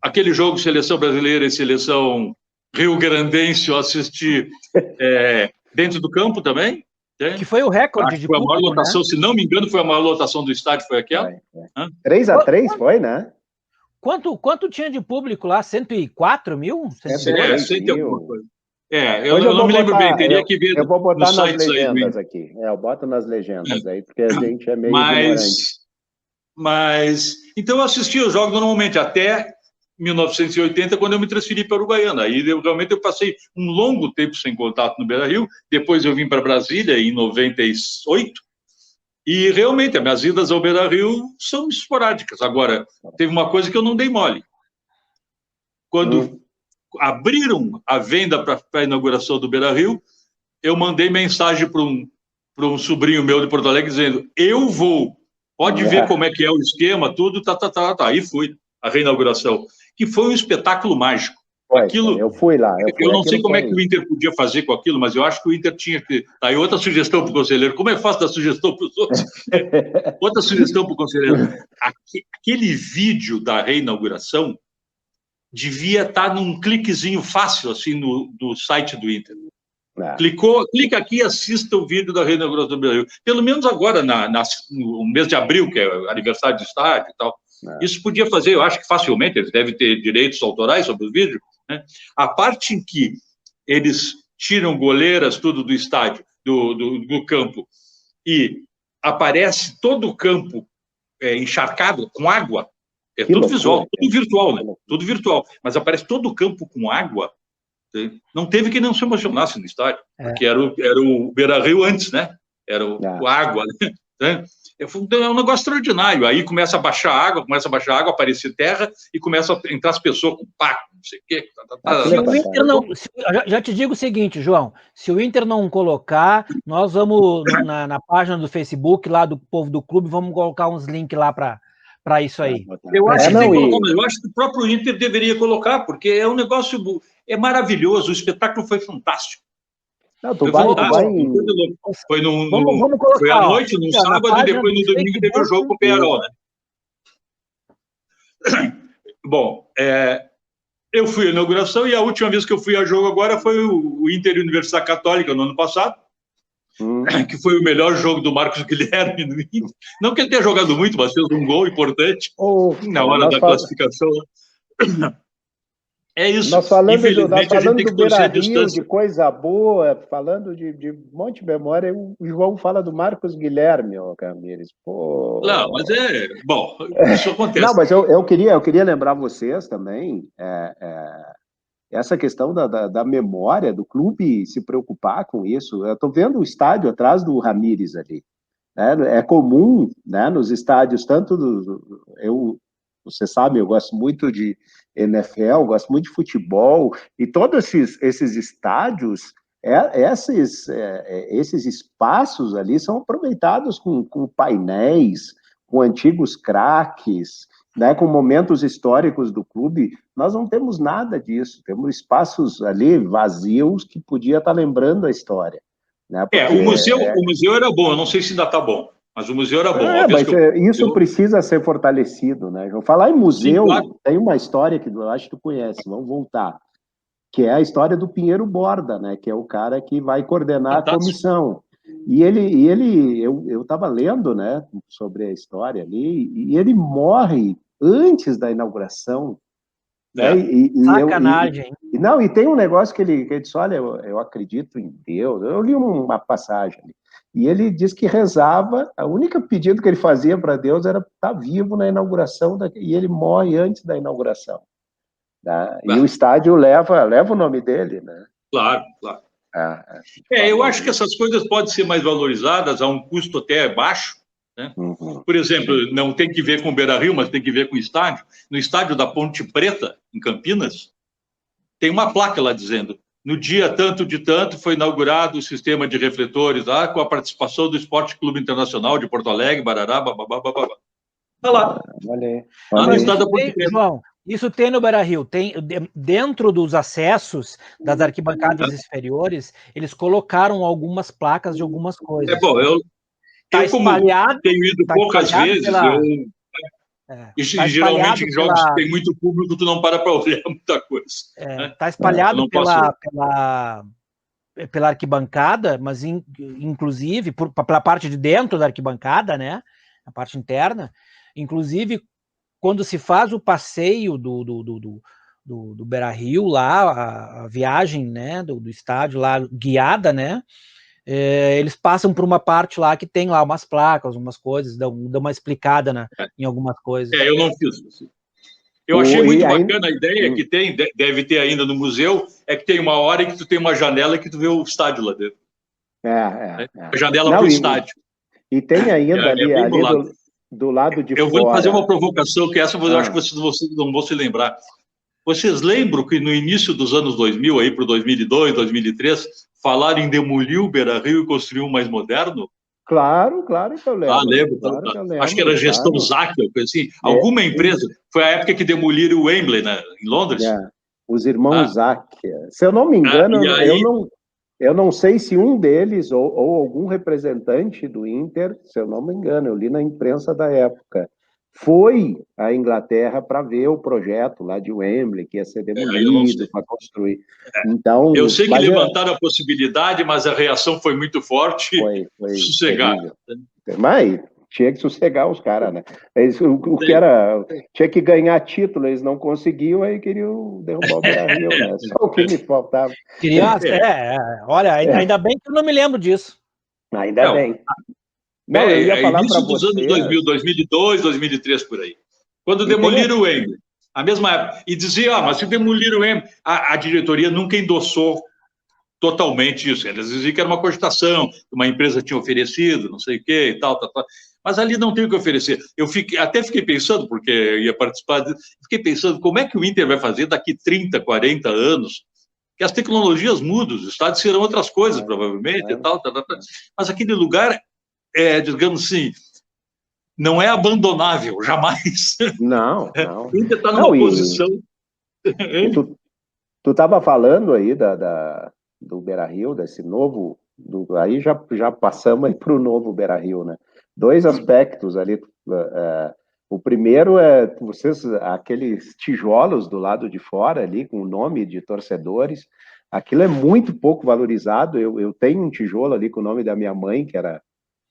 Aquele jogo Seleção Brasileira e Seleção Rio-Grandense, eu assisti dentro do campo também. Que foi o recorde de público, a maior lotação, né? Se não me engano, foi a maior lotação do estádio, foi aquela. 3-3 foi, né? Quanto tinha de público lá? 104 mil? 100 e alguma coisa. Eu não me lembro bem, teria que ver. Eu vou botar nas legendas aqui. Eu boto nas legendas aí, porque a gente é meio ignorante. Mas, então eu assisti os jogos normalmente até 1980, quando eu me transferi para Uruguaiana. Aí realmente eu passei um longo tempo sem contato no Beira-Rio. Depois eu vim para Brasília em 98. E realmente as minhas idas ao Beira-Rio são esporádicas. Agora, teve uma coisa que eu não dei mole. Quando abriram a venda para a inauguração do Beira-Rio, eu mandei mensagem para um sobrinho meu de Porto Alegre dizendo: eu vou, pode ver como é que é o esquema, tudo, tá. Aí fui a reinauguração, que foi um espetáculo mágico. Aquilo, eu fui lá. Eu não sei como é que o Inter podia fazer com aquilo, mas eu acho que o Inter tinha que... Aí outra sugestão para o conselheiro. Como é fácil dar sugestão para os outros? Outra sugestão para o conselheiro. Aquele vídeo da reinauguração devia estar num cliquezinho fácil, assim, no site do Inter. Clica aqui e assista o vídeo da reinauguração do Brasil. Pelo menos agora, no mês de abril, que é o aniversário do estádio e tal. Isso podia fazer, eu acho que facilmente, eles devem ter direitos autorais sobre o vídeo, né? A parte em que eles tiram goleiras, tudo do estádio, do campo, e aparece todo o campo encharcado com água, tudo visual, tudo virtual, né? Tudo virtual, mas aparece todo o campo com água. Não teve que não se emocionasse no estádio, porque era o Beira-Rio antes, né? Era o água, né? É um negócio extraordinário. Aí começa a baixar água, aparecer terra e começa a entrar as pessoas com paco, não sei o quê. Se o Inter não, já te digo o seguinte, João, se o Inter não colocar, nós vamos na página do Facebook lá do Povo do Clube, vamos colocar uns links lá para para isso aí. Eu acho que tem que colocar, mas eu acho que o próprio Inter deveria colocar, porque é um negócio maravilhoso, o espetáculo foi fantástico. Não, Foi fantástico, vamos colocar, foi à noite, no sábado, e depois no domingo teve o jogo com o Peñarol, né? Bom, eu fui à inauguração e a última vez que eu fui a jogo agora foi o Inter e Universidade Católica no ano passado, que foi o melhor jogo do Marcos Guilherme no Inter. Não que ele tenha jogado muito, mas fez um gol importante na hora da classificação. É isso. Nós falando do Beira-Rio, de coisa boa, falando de um monte de memória, o João fala do Marcos Guilherme, Camires. Pô. Não, mas bom, isso acontece. Não, mas eu queria lembrar vocês também, essa questão da memória, do clube se preocupar com isso. Eu estou vendo o estádio atrás do Ramírez ali. É comum, né, nos estádios, tanto você sabe, eu gosto muito de NFL, gosto muito de futebol, e todos esses estádios, esses espaços ali são aproveitados com painéis, com antigos craques, né, com momentos históricos do clube. Nós não temos nada disso, temos espaços ali vazios que podia estar lembrando a história. Né, o museu era bom, eu não sei se ainda está bom. Mas o museu era bom. Mas isso precisa ser fortalecido, né? Vou falar em museu, sim, claro. Tem uma história que eu acho que tu conhece, vamos voltar, que é a história do Pinheiro Borda, né? Que é o cara que vai coordenar a comissão. E eu estava lendo, né, sobre a história ali, e ele morre antes da inauguração. Né? Sacanagem. E tem um negócio que ele disse, olha, eu acredito em Deus. Eu li uma passagem ali. E ele diz que rezava, o único pedido que ele fazia para Deus era estar vivo na inauguração, e ele morre antes da inauguração. Tá? E o estádio leva o nome dele, né? Claro, claro. Eu acho que essas coisas podem ser mais valorizadas a um custo até baixo. Né? Por exemplo, não tem que ver com o Beira-Rio, mas tem que ver com o estádio. No estádio da Ponte Preta, em Campinas, tem uma placa lá dizendo: no dia tanto de tanto foi inaugurado o sistema de refletores com a participação do Esporte Clube Internacional de Porto Alegre, barará, bababá. Tá lá. No estado da Ponte Preta. João, isso tem no Beira-Rio, tem dentro dos acessos das arquibancadas inferiores, eles colocaram algumas placas de algumas coisas. Eu como tenho ido poucas vezes, geralmente em jogos que tem muito público, tu não para olhar muita coisa. Está espalhado pela arquibancada, mas inclusive pela parte de dentro da arquibancada, né? A parte interna. Inclusive, quando se faz o passeio do Beira-Rio lá, a viagem, né, do estádio lá guiada, né? Eles passam por uma parte lá que tem lá umas placas, umas coisas, dão uma explicada em algumas coisas. Eu não fiz isso. Eu achei muito bacana a ideia que deve ter ainda no museu, é que tem uma hora que tu tem uma janela que tu vê o estádio lá dentro. A janela para o estádio. E tem ainda ali do lado de fora. Eu vou fazer uma provocação, que essa eu acho que vocês não vão se lembrar. Vocês lembram que no início dos anos 2000, aí para 2002, 2003, falaram em demolir o Beira-Rio e construir um mais moderno? Claro que eu lembro. Lembro. Lembro, acho que era gestão Zacher, assim. Alguma empresa. Foi a época que demoliram o Wembley, né, em Londres. Os irmãos Zacher. Se eu não me engano, eu não sei se um deles ou algum representante do Inter, se eu não me engano, eu li na imprensa da época, foi à Inglaterra para ver o projeto lá de Wembley, que ia ser demolido para construir. Então, eu sei que levantaram a possibilidade, mas a reação foi muito forte. Foi sossegar. Mas tinha que sossegar os caras, né? Tinha que ganhar título, eles não conseguiam, aí queriam derrubar o Beira-Rio, né? Só o que me faltava. Olha, ainda bem que eu não me lembro disso. Ainda bem. Não, eu ia falar início dos anos 2000, 2002, 2003, por aí. Quando demoliram o Wembley, a mesma época. E dizia, mas se demoliram o Wembley, a diretoria nunca endossou totalmente isso. Eles diziam que era uma cogitação, uma empresa tinha oferecido, não sei o quê e tal. Mas ali não tem o que oferecer. Eu até fiquei pensando, porque eu ia participar, fiquei pensando como é que o Inter vai fazer daqui 30, 40 anos, que as tecnologias mudam, os estádios serão outras coisas, provavelmente, e tal. Mas aquele lugar digamos assim, não é abandonável, jamais. Não, não. O Inter está numa posição... Tu estava falando aí do Beira-Rio, desse novo... aí já passamos aí para o novo Beira-Rio, né? Dois aspectos ali. O primeiro é aqueles tijolos do lado de fora ali, com o nome de torcedores. Aquilo é muito pouco valorizado. Eu tenho um tijolo ali com o nome da minha mãe, que era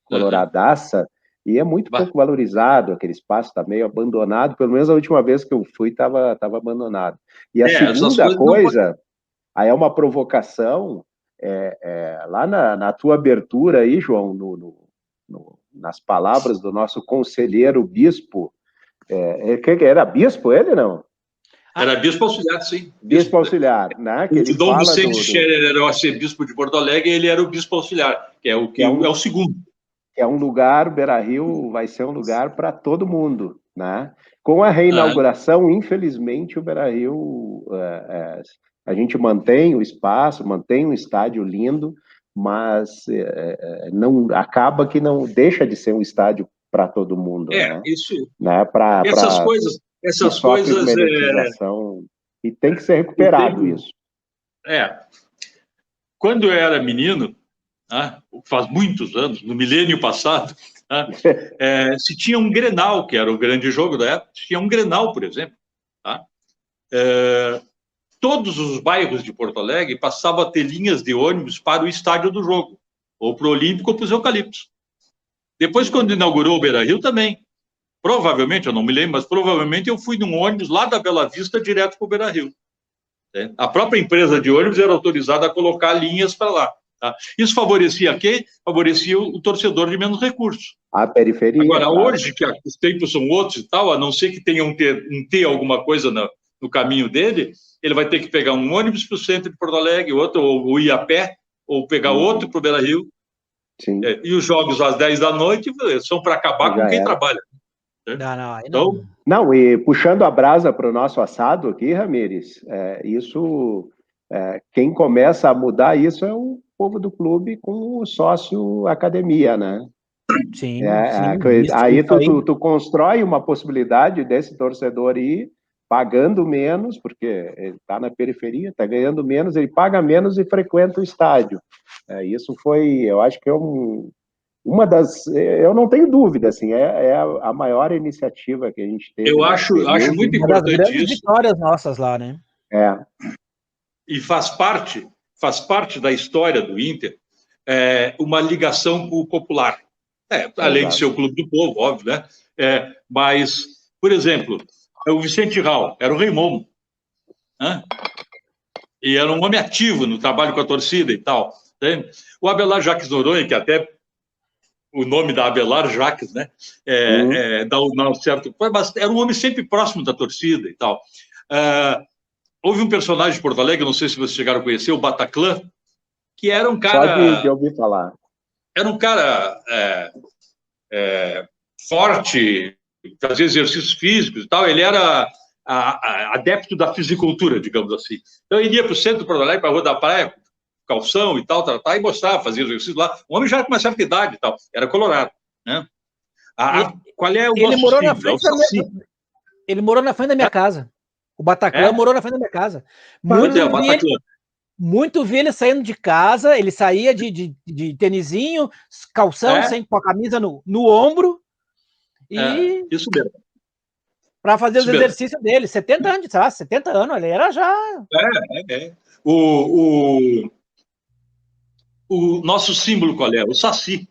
coloradaça, e é muito pouco valorizado. Aquele espaço está meio abandonado. Pelo menos a última vez que eu fui estava abandonado. E a segunda coisa, aí é uma provocação, lá na tua abertura aí, João, nas palavras do nosso conselheiro bispo, era bispo ele, não? Era bispo auxiliar, sim. Bispo auxiliar, né? Que ele Dom fala Vicente Scherer era o arcebispo de Porto Alegre, e ele era o bispo auxiliar, que é o segundo. Que é um lugar, o Beira-Rio vai ser um lugar para todo mundo, né? Com a reinauguração, infelizmente, o Beira-Rio, a gente mantém o espaço, mantém um estádio lindo, mas não acaba que não deixa de ser um estádio para todo mundo, né? Isso. Né? Essas coisas e tem que ser recuperado isso. Quando eu era menino, faz muitos anos, no milênio passado, se tinha um Grenal, que era o grande jogo da época, se tinha um Grenal, por exemplo, todos os bairros de Porto Alegre passavam a ter linhas de ônibus para o estádio do jogo, ou para o Olímpico ou para os Eucaliptos. Depois, quando inaugurou o Beira-Rio, também. Provavelmente, eu não me lembro, mas provavelmente eu fui num ônibus lá da Bela Vista direto para o Beira-Rio. A própria empresa de ônibus era autorizada a colocar linhas para lá. Isso favorecia quem? Favorecia o torcedor de menos recursos. A periferia. Agora, claro, hoje, que os tempos são outros e tal, a não ser que tenha um T alguma coisa no caminho dele, ele vai ter que pegar um ônibus para o centro de Porto Alegre, outro, ou ir a pé, ou pegar outro para o Beira-Rio. E os jogos às 10 da noite são para acabar com quem trabalha. Não, e puxando a brasa para o nosso assado aqui, Ramires, quem começa a mudar isso é o povo do clube com o sócio academia, né? Sim, aí tu constrói uma possibilidade desse torcedor ir pagando menos, porque ele está na periferia, está ganhando menos, ele paga menos e frequenta o estádio. Isso foi, eu acho que uma das, eu não tenho dúvida, assim, é a maior iniciativa que a gente teve. Eu acho muito importante uma das grandes isso. Vitórias nossas lá, né? E faz parte da história do Inter uma ligação com o popular. Além de ser o clube do povo, óbvio, né? Mas, por exemplo, o Vicente Rau era o Rei Momo, né? E era um homem ativo no trabalho com a torcida e tal. Né? O Abelar Jacques Noronha, que até o nome da Abelar Jacques, né? Dá um certo... Mas era um homem sempre próximo da torcida e tal. Houve um personagem de Porto Alegre, não sei se vocês chegaram a conhecer, o Bataclan, que era um cara... Só de ouvir falar. Era um cara forte, fazia exercícios físicos e tal. Ele era adepto da fisicultura, digamos assim. Então, ele ia para o centro de Porto Alegre, para a Rua da Praia, calção e tal, e mostrava, fazia exercício lá. O homem já era com uma certa idade e tal, era colorado, né? Qual é o ele nosso morou símbolo? Ele morou na frente da minha casa. O Bataclan morou na frente da minha casa. Muito vi ele saindo de casa, ele saía de tênisinho, calção, sem com a camisa no ombro. E isso mesmo. Para fazer os exercícios dele, 70 anos, sei lá, 70 anos, ele era já... O nosso símbolo qual é? O Saci.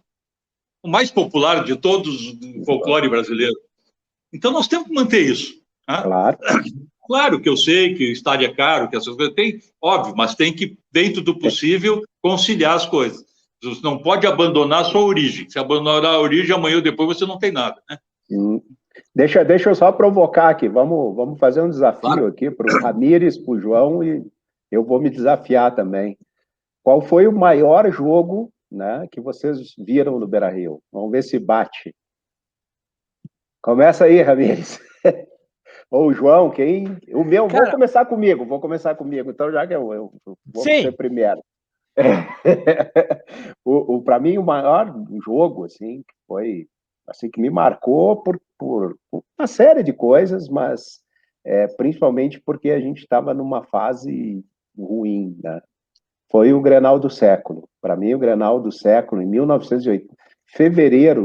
O mais popular de todos do folclore brasileiro. Então, nós temos que manter isso. Claro. Claro que eu sei que o estádio é caro, que essas coisas tem, óbvio, mas tem que, dentro do possível, conciliar as coisas. Você não pode abandonar a sua origem. Se abandonar a origem, amanhã ou depois você não tem nada, né? Deixa eu só provocar aqui. Vamos fazer um desafio aqui para o Ramires, para o João, e eu vou me desafiar também. Qual foi o maior jogo, né, que vocês viram no Beira-Rio? Vamos ver se bate. Começa aí, Ramires. Ou o João, o meu, cara, vou começar comigo, então já que eu vou ser primeiro. Para mim, o maior jogo, assim, foi assim, que me marcou por uma série de coisas, mas principalmente porque a gente estava numa fase ruim, né? Foi o Grenal do século. Para mim, o Grenal do século, em 1980,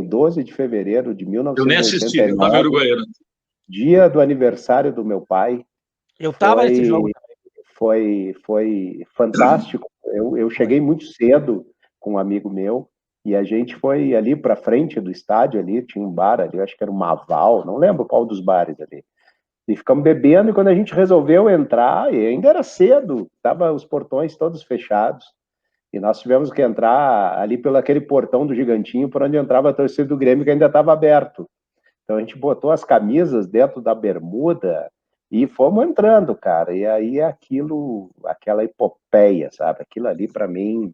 12 de fevereiro de Eu nem assisti, eu estava em 1989, Uruguaiana. dia do aniversário do meu pai. Eu estava nesse jogo. Foi fantástico. Eu cheguei muito cedo com um amigo meu e a gente foi ali para frente do estádio, ali tinha um bar ali, eu acho que era o Maval, não lembro qual dos bares ali. E ficamos bebendo, e quando a gente resolveu entrar, e ainda era cedo, tava os portões todos fechados, e nós tivemos que entrar ali pelo aquele portão do Gigantinho, por onde entrava a torcida do Grêmio, que ainda estava aberto. Então a gente botou as camisas dentro da bermuda e fomos entrando, cara. E aí aquela epopeia, sabe? Aquilo ali para mim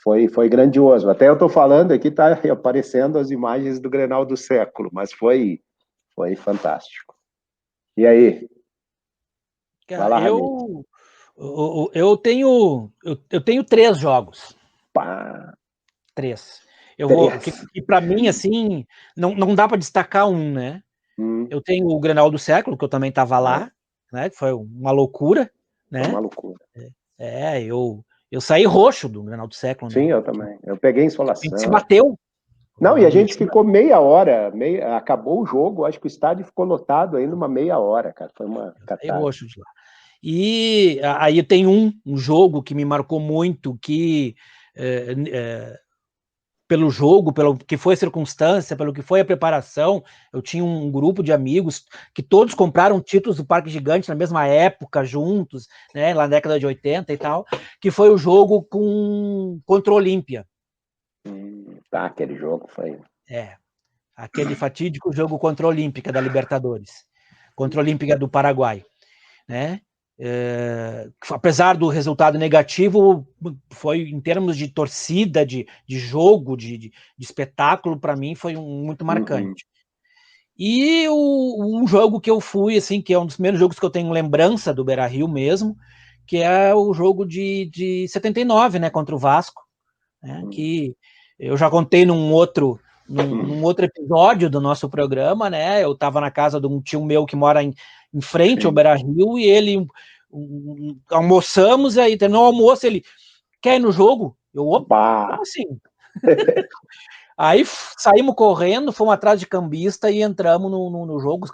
foi grandioso. Até eu tô falando aqui, tá aparecendo as imagens do Grenal do século, mas foi fantástico. E aí? Cara, eu tenho 3 jogos. Pá. 3. Que para mim, assim, não dá para destacar um, né? Eu tenho o Grenal do século, que eu também estava lá, né? Que foi uma loucura, né? Foi uma loucura. Eu saí roxo do Grenal do século. Sim, né? eu também. Eu peguei insolação. A gente se bateu. Não, e a gente ficou meia hora, acabou o jogo, acho que o estádio ficou lotado ainda uma meia hora, cara. Foi uma catástrofe. De lá. E aí tem um jogo que me marcou muito, que pelo jogo, pelo que foi a circunstância, pelo que foi a preparação, eu tinha um grupo de amigos que todos compraram títulos do Parque Gigante na mesma época, juntos, né, lá na década de 80 e tal, que foi o jogo contra o Olímpia. Aquele jogo foi... aquele fatídico jogo contra a Olímpica da Libertadores, contra a Olímpica do Paraguai, né? Apesar do resultado negativo, foi em termos de torcida, de jogo, de espetáculo, para mim foi muito marcante. E um jogo que eu fui, assim, que é um dos primeiros jogos que eu tenho lembrança do Beira-Rio mesmo, que é o jogo de 79, né, contra o Vasco, né, que eu já contei num outro episódio do nosso programa, né? Eu estava na casa de um tio meu que mora em frente ao Beira-Rio, e ele almoçamos, e aí terminou o almoço, ele quer ir no jogo? Opa, como assim? Aí saímos correndo, fomos atrás de cambista e entramos no jogo.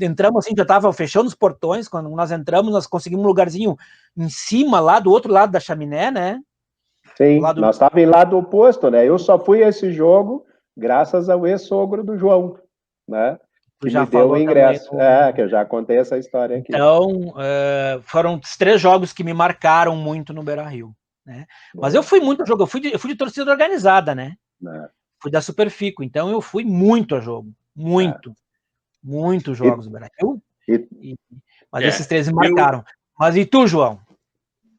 Entramos assim, já estava fechando os portões. Quando nós entramos, nós conseguimos um lugarzinho em cima, lá do outro lado da chaminé, né? Sim, nós estávamos em lado oposto, né? Eu só fui a esse jogo graças ao ex-sogro do João, né? Que me deu o ingresso. Que eu já contei essa história aqui. Então, foram os 3 jogos que me marcaram muito no Beira-Rio, né? Mas eu fui muito a jogo, eu fui de torcida organizada, né? Fui da Superfico, então eu fui muito a jogo, muitos jogos do Beira-Rio. Mas esses 3 me marcaram. Mas e tu, João?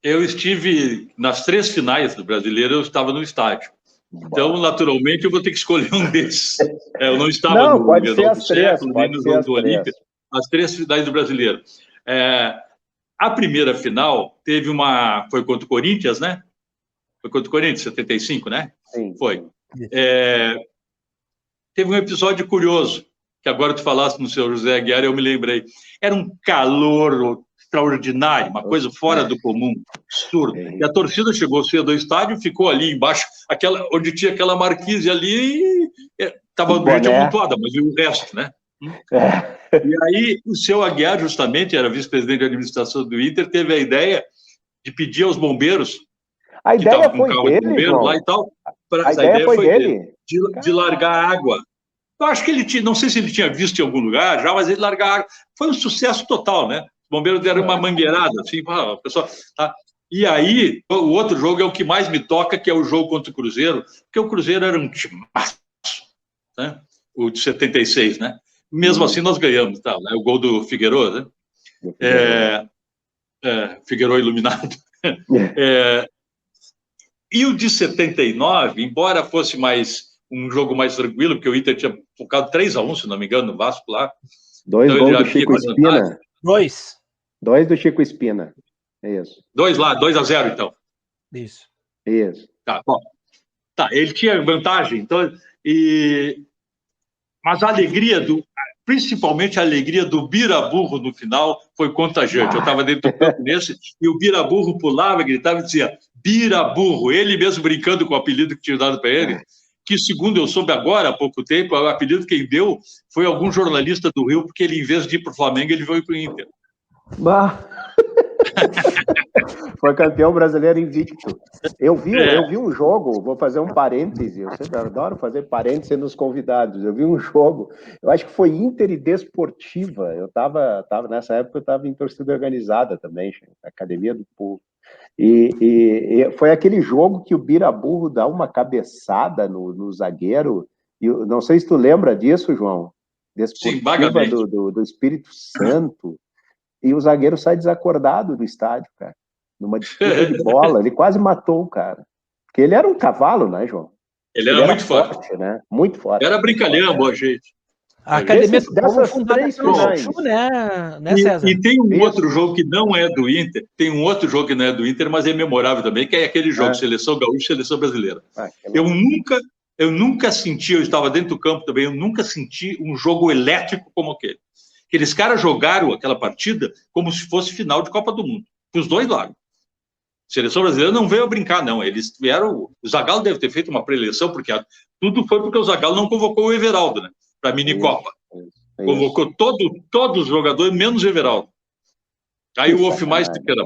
Eu estive nas 3 finais do Brasileiro, eu estava no estádio. Então, naturalmente, eu vou ter que escolher um desses. Eu não estava no Grenal do século, nem no jogo do Olímpia. As 3 finais do Brasileiro. A primeira final foi contra o Corinthians, né? Foi contra o Corinthians, 75, né? Sim. Foi. Teve um episódio curioso, que agora tu falaste no seu José Aguiar, eu me lembrei. Era um calor extraordinário, uma coisa fora do comum, absurdo. E a torcida chegou cedo ao estádio, ficou ali embaixo, onde tinha aquela marquise ali, estava gente amontoada, mas e o resto, né? E aí o seu Aguiar, justamente, era vice-presidente de administração do Inter, teve a ideia de pedir aos bombeiros, a ideia foi dele, João? Lá e tal, a ideia foi dele? De largar água. Eu acho que ele tinha, não sei se ele tinha visto em algum lugar já, mas ele largar água. Foi um sucesso total, né? Os bombeiros deram uma mangueirada, assim, o pessoal, tá? E aí, o outro jogo é o que mais me toca, que é o jogo contra o Cruzeiro, porque o Cruzeiro era um timaço, né? O de 76, né? Mesmo assim, nós ganhamos, tá? O gol do Figueiredo, né? Figueiredo iluminado. E o de 79, embora fosse um jogo mais tranquilo, porque o Inter tinha focado 3-1, se não me engano, no Vasco lá. 2 gols do Chico Espina. 2 do Chico Espina. Isso. 2 lá, 2-0, então. Isso. Isso. Tá, bom. Tá, ele tinha vantagem, então, e Mas principalmente a alegria do Biraburro no final foi contagiante. Eu estava dentro do campo nesse, e o Biraburro pulava, gritava e dizia Biraburro, ele mesmo brincando com o apelido que tinha dado para ele, que, segundo eu soube agora, há pouco tempo, o apelido que ele deu foi algum jornalista do Rio, porque ele, em vez de ir para o Flamengo, ele veio para o Inter. Foi campeão brasileiro invicto. Eu vi um jogo, vou fazer um parêntese, eu sempre adoro fazer parêntese nos convidados. Eu vi um jogo, eu acho que foi Inter e Desportiva. Nessa época eu estava em torcida organizada também, Academia do Povo. E foi aquele jogo que o Biraburro dá uma cabeçada no zagueiro. E não sei se tu lembra disso, João. Desportiva do Espírito Santo. E o zagueiro sai desacordado do estádio, cara. Numa disputa de bola. Ele quase matou o cara. Porque ele era um cavalo, né, João? Ele era muito forte, né? Muito forte. Era brincalhão, boa gente. A Academia dessas três finais, né, César? E tem um outro jogo que não é do Inter, mas é memorável também, que é aquele jogo, Seleção Gaúcha, Seleção Brasileira. Eu nunca senti, eu estava dentro do campo também, eu nunca senti um jogo elétrico como aquele. Aqueles caras jogaram aquela partida como se fosse final de Copa do Mundo, os dois lados. A Seleção Brasileira não veio a brincar, não. Eles vieram. O Zagallo deve ter feito uma pré-eleição, porque tudo foi porque o Zagallo não convocou o Everaldo, né? Para a mini-copa. Convocou todos os jogadores, menos o Everaldo. Aí o Hofmeister, que era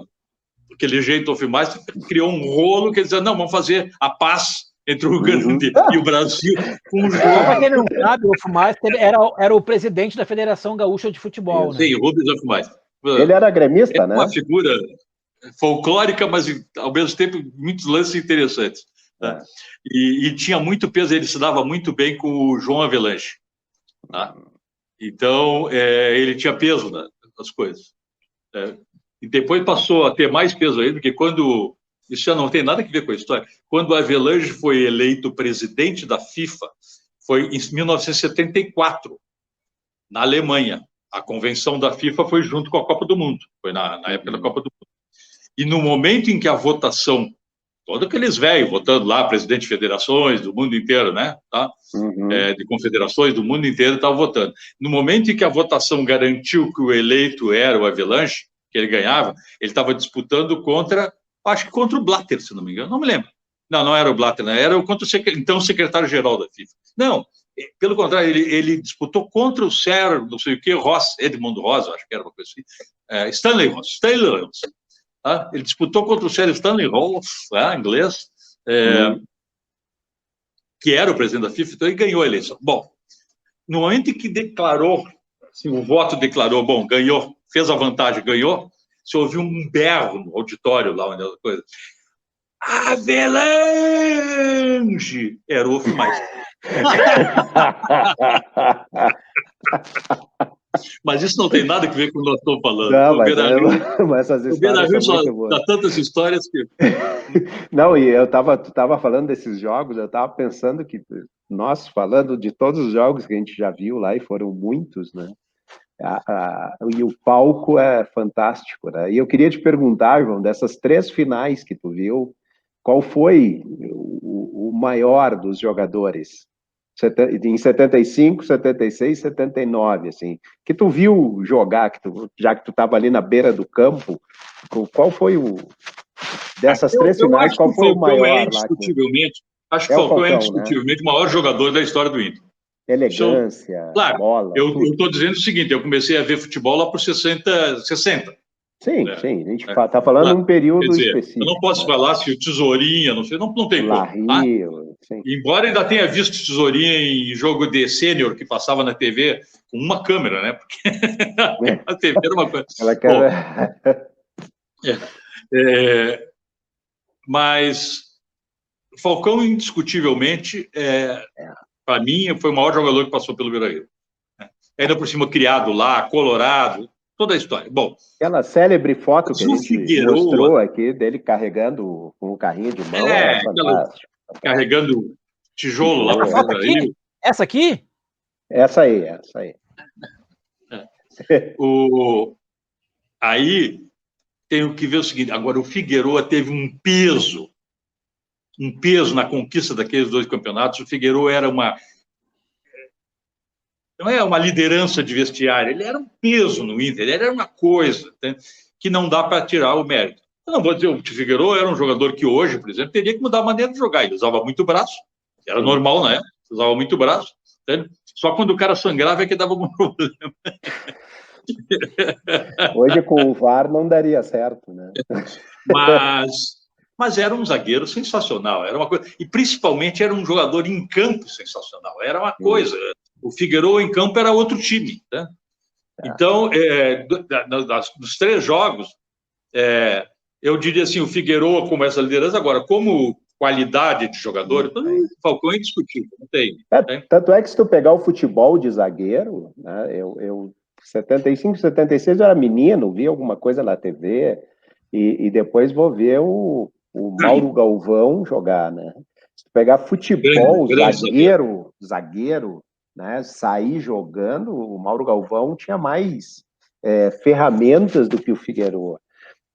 aquele jeito Hofmeister, criou um rolo que dizia: não, vamos fazer a paz entre o Rio Grande e o Brasil com um jogo. Para quem não sabe, o Hofmeister era o presidente da Federação Gaúcha de Futebol. Sim, né? O Rubens Hofmeister. Ele era gremista, né? Uma figura folclórica, mas ao mesmo tempo muitos lances interessantes. Né? E tinha muito peso, ele se dava muito bem com o João Avelange. Tá? Então, ele tinha peso nas coisas. E depois passou a ter mais peso ainda, porque quando... Isso já não tem nada a ver com a história. Quando o Avelange foi eleito presidente da FIFA, foi em 1974, na Alemanha. A convenção da FIFA foi junto com a Copa do Mundo. Foi na época da Copa do Mundo. E no momento em que a votação, todos aqueles velhos votando lá, presidente de federações do mundo inteiro, né? Tá? De confederações do mundo inteiro estavam votando. No momento em que a votação garantiu que o eleito era o Avelange, que ele ganhava, ele estava disputando acho que contra o Blatter, se não me engano, não me lembro. Não era o Blatter, né? Era contra o secretário-geral da FIFA. Não, pelo contrário, ele disputou contra o Sérgio, não sei o que, Edmundo Ross, acho que era uma coisa assim, Stanley Ross. Tá? Ele disputou contra o Sérgio Stanley Ross, inglês, que era o presidente da FIFA, então ele ganhou a eleição. Bom, no momento em que declarou, assim, o voto declarou, bom, ganhou, fez a vantagem, ganhou, se ouviu um berro no auditório lá, onde era a coisa. Avelange! Era o Hofmeister. Mas isso não tem nada a ver com o que nós estamos falando. Não, mas essas histórias são muito boas. Dá tantas histórias que... Não, e tu estava falando desses jogos, eu estava pensando que nós, falando de todos os jogos que a gente já viu lá, e foram muitos, né? E o palco é fantástico, né? E eu queria te perguntar, João, dessas 3 finais que tu viu, qual foi o maior dos jogadores? Em 75, 76, 79, assim, que tu viu jogar, já que tu estava ali na beira do campo, qual foi dessas 3 finais, qual foi o maior? Acho que o Falcão é indiscutivelmente o maior jogador da história do Inter. Elegância, claro, bola. Eu estou dizendo o seguinte, eu comecei a ver futebol lá por 60. Sim, a gente está falando de um período específico. Eu não posso falar se o Tesourinha, não sei, não tem como. Tá? Embora ainda tenha visto Tesourinha em jogo de sênior que passava na TV com uma câmera, né? Porque a TV era uma coisa. Mas Falcão, indiscutivelmente, para mim, foi o maior jogador que passou pelo Beira-Rio. Ainda por cima, criado lá, colorado, toda a história. Bom, aquela célebre foto que a gente mostrou aqui, dele carregando com um carrinho de mão, é fantástico. Carregando tijolo lá para fora do Rio. Essa aqui? Essa aí. Aí, tenho que ver o seguinte, agora o Figueroa teve um peso na conquista daqueles 2 campeonatos. O Figueroa era não é uma liderança de vestiário, ele era um peso no Inter, ele era uma coisa, né, que não dá para tirar o mérito. Eu não vou dizer, o Figueiredo era um jogador que hoje, por exemplo, teria que mudar a maneira de jogar. Ele usava muito braço, era normal, né? Usava muito braço. Entende? Só quando o cara sangrava é que dava algum problema. Hoje, com o VAR, não daria certo, né? Mas era um zagueiro sensacional. Era uma coisa, e principalmente era um jogador em campo sensacional. Era uma coisa. O Figueiredo em campo era outro time. Né? Então, dos 3 jogos, eu diria assim, o Figueiredo como essa liderança, agora, como qualidade de jogador, o Falcão é indiscutível, não tem. Tanto é que se tu pegar o futebol de zagueiro, né, eu 75, 76 eu era menino, vi alguma coisa na TV, e depois vou ver o Mauro Galvão jogar, né? Se tu pegar futebol, zagueiro, né, sair jogando, o Mauro Galvão tinha mais ferramentas do que o Figueiredo.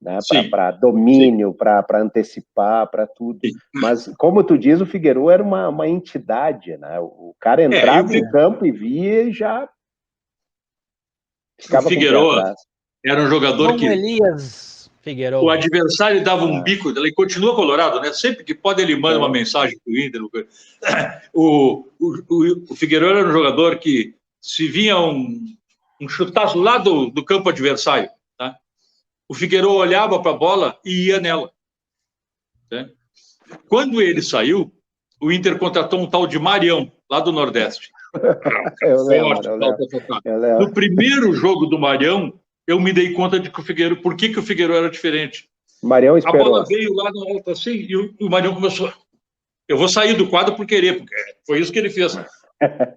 Né, para domínio, para antecipar, para tudo. Sim. Mas, como tu diz, o Figueiredo era uma entidade, né? O cara entrava em campo e via e já ficava o Figueiredo era um jogador que... Elias Figueiredo. O adversário dava um bico, ele continua colorado, né? Sempre que pode ele manda uma mensagem para o Inter. O Figueiredo era um jogador que, se vinha um chutaço lá do campo adversário, o Figueiredo olhava para a bola e ia nela. Né? Quando ele saiu, o Inter contratou um tal de Marião, lá do Nordeste. Eu lembro. No primeiro jogo do Marião, eu me dei conta de que o Figueiredo... Por que o Figueiredo era diferente? Marião esperou. A bola veio lá na alta assim, e o Marião começou... Eu vou sair do quadro por querer, porque foi isso que ele fez.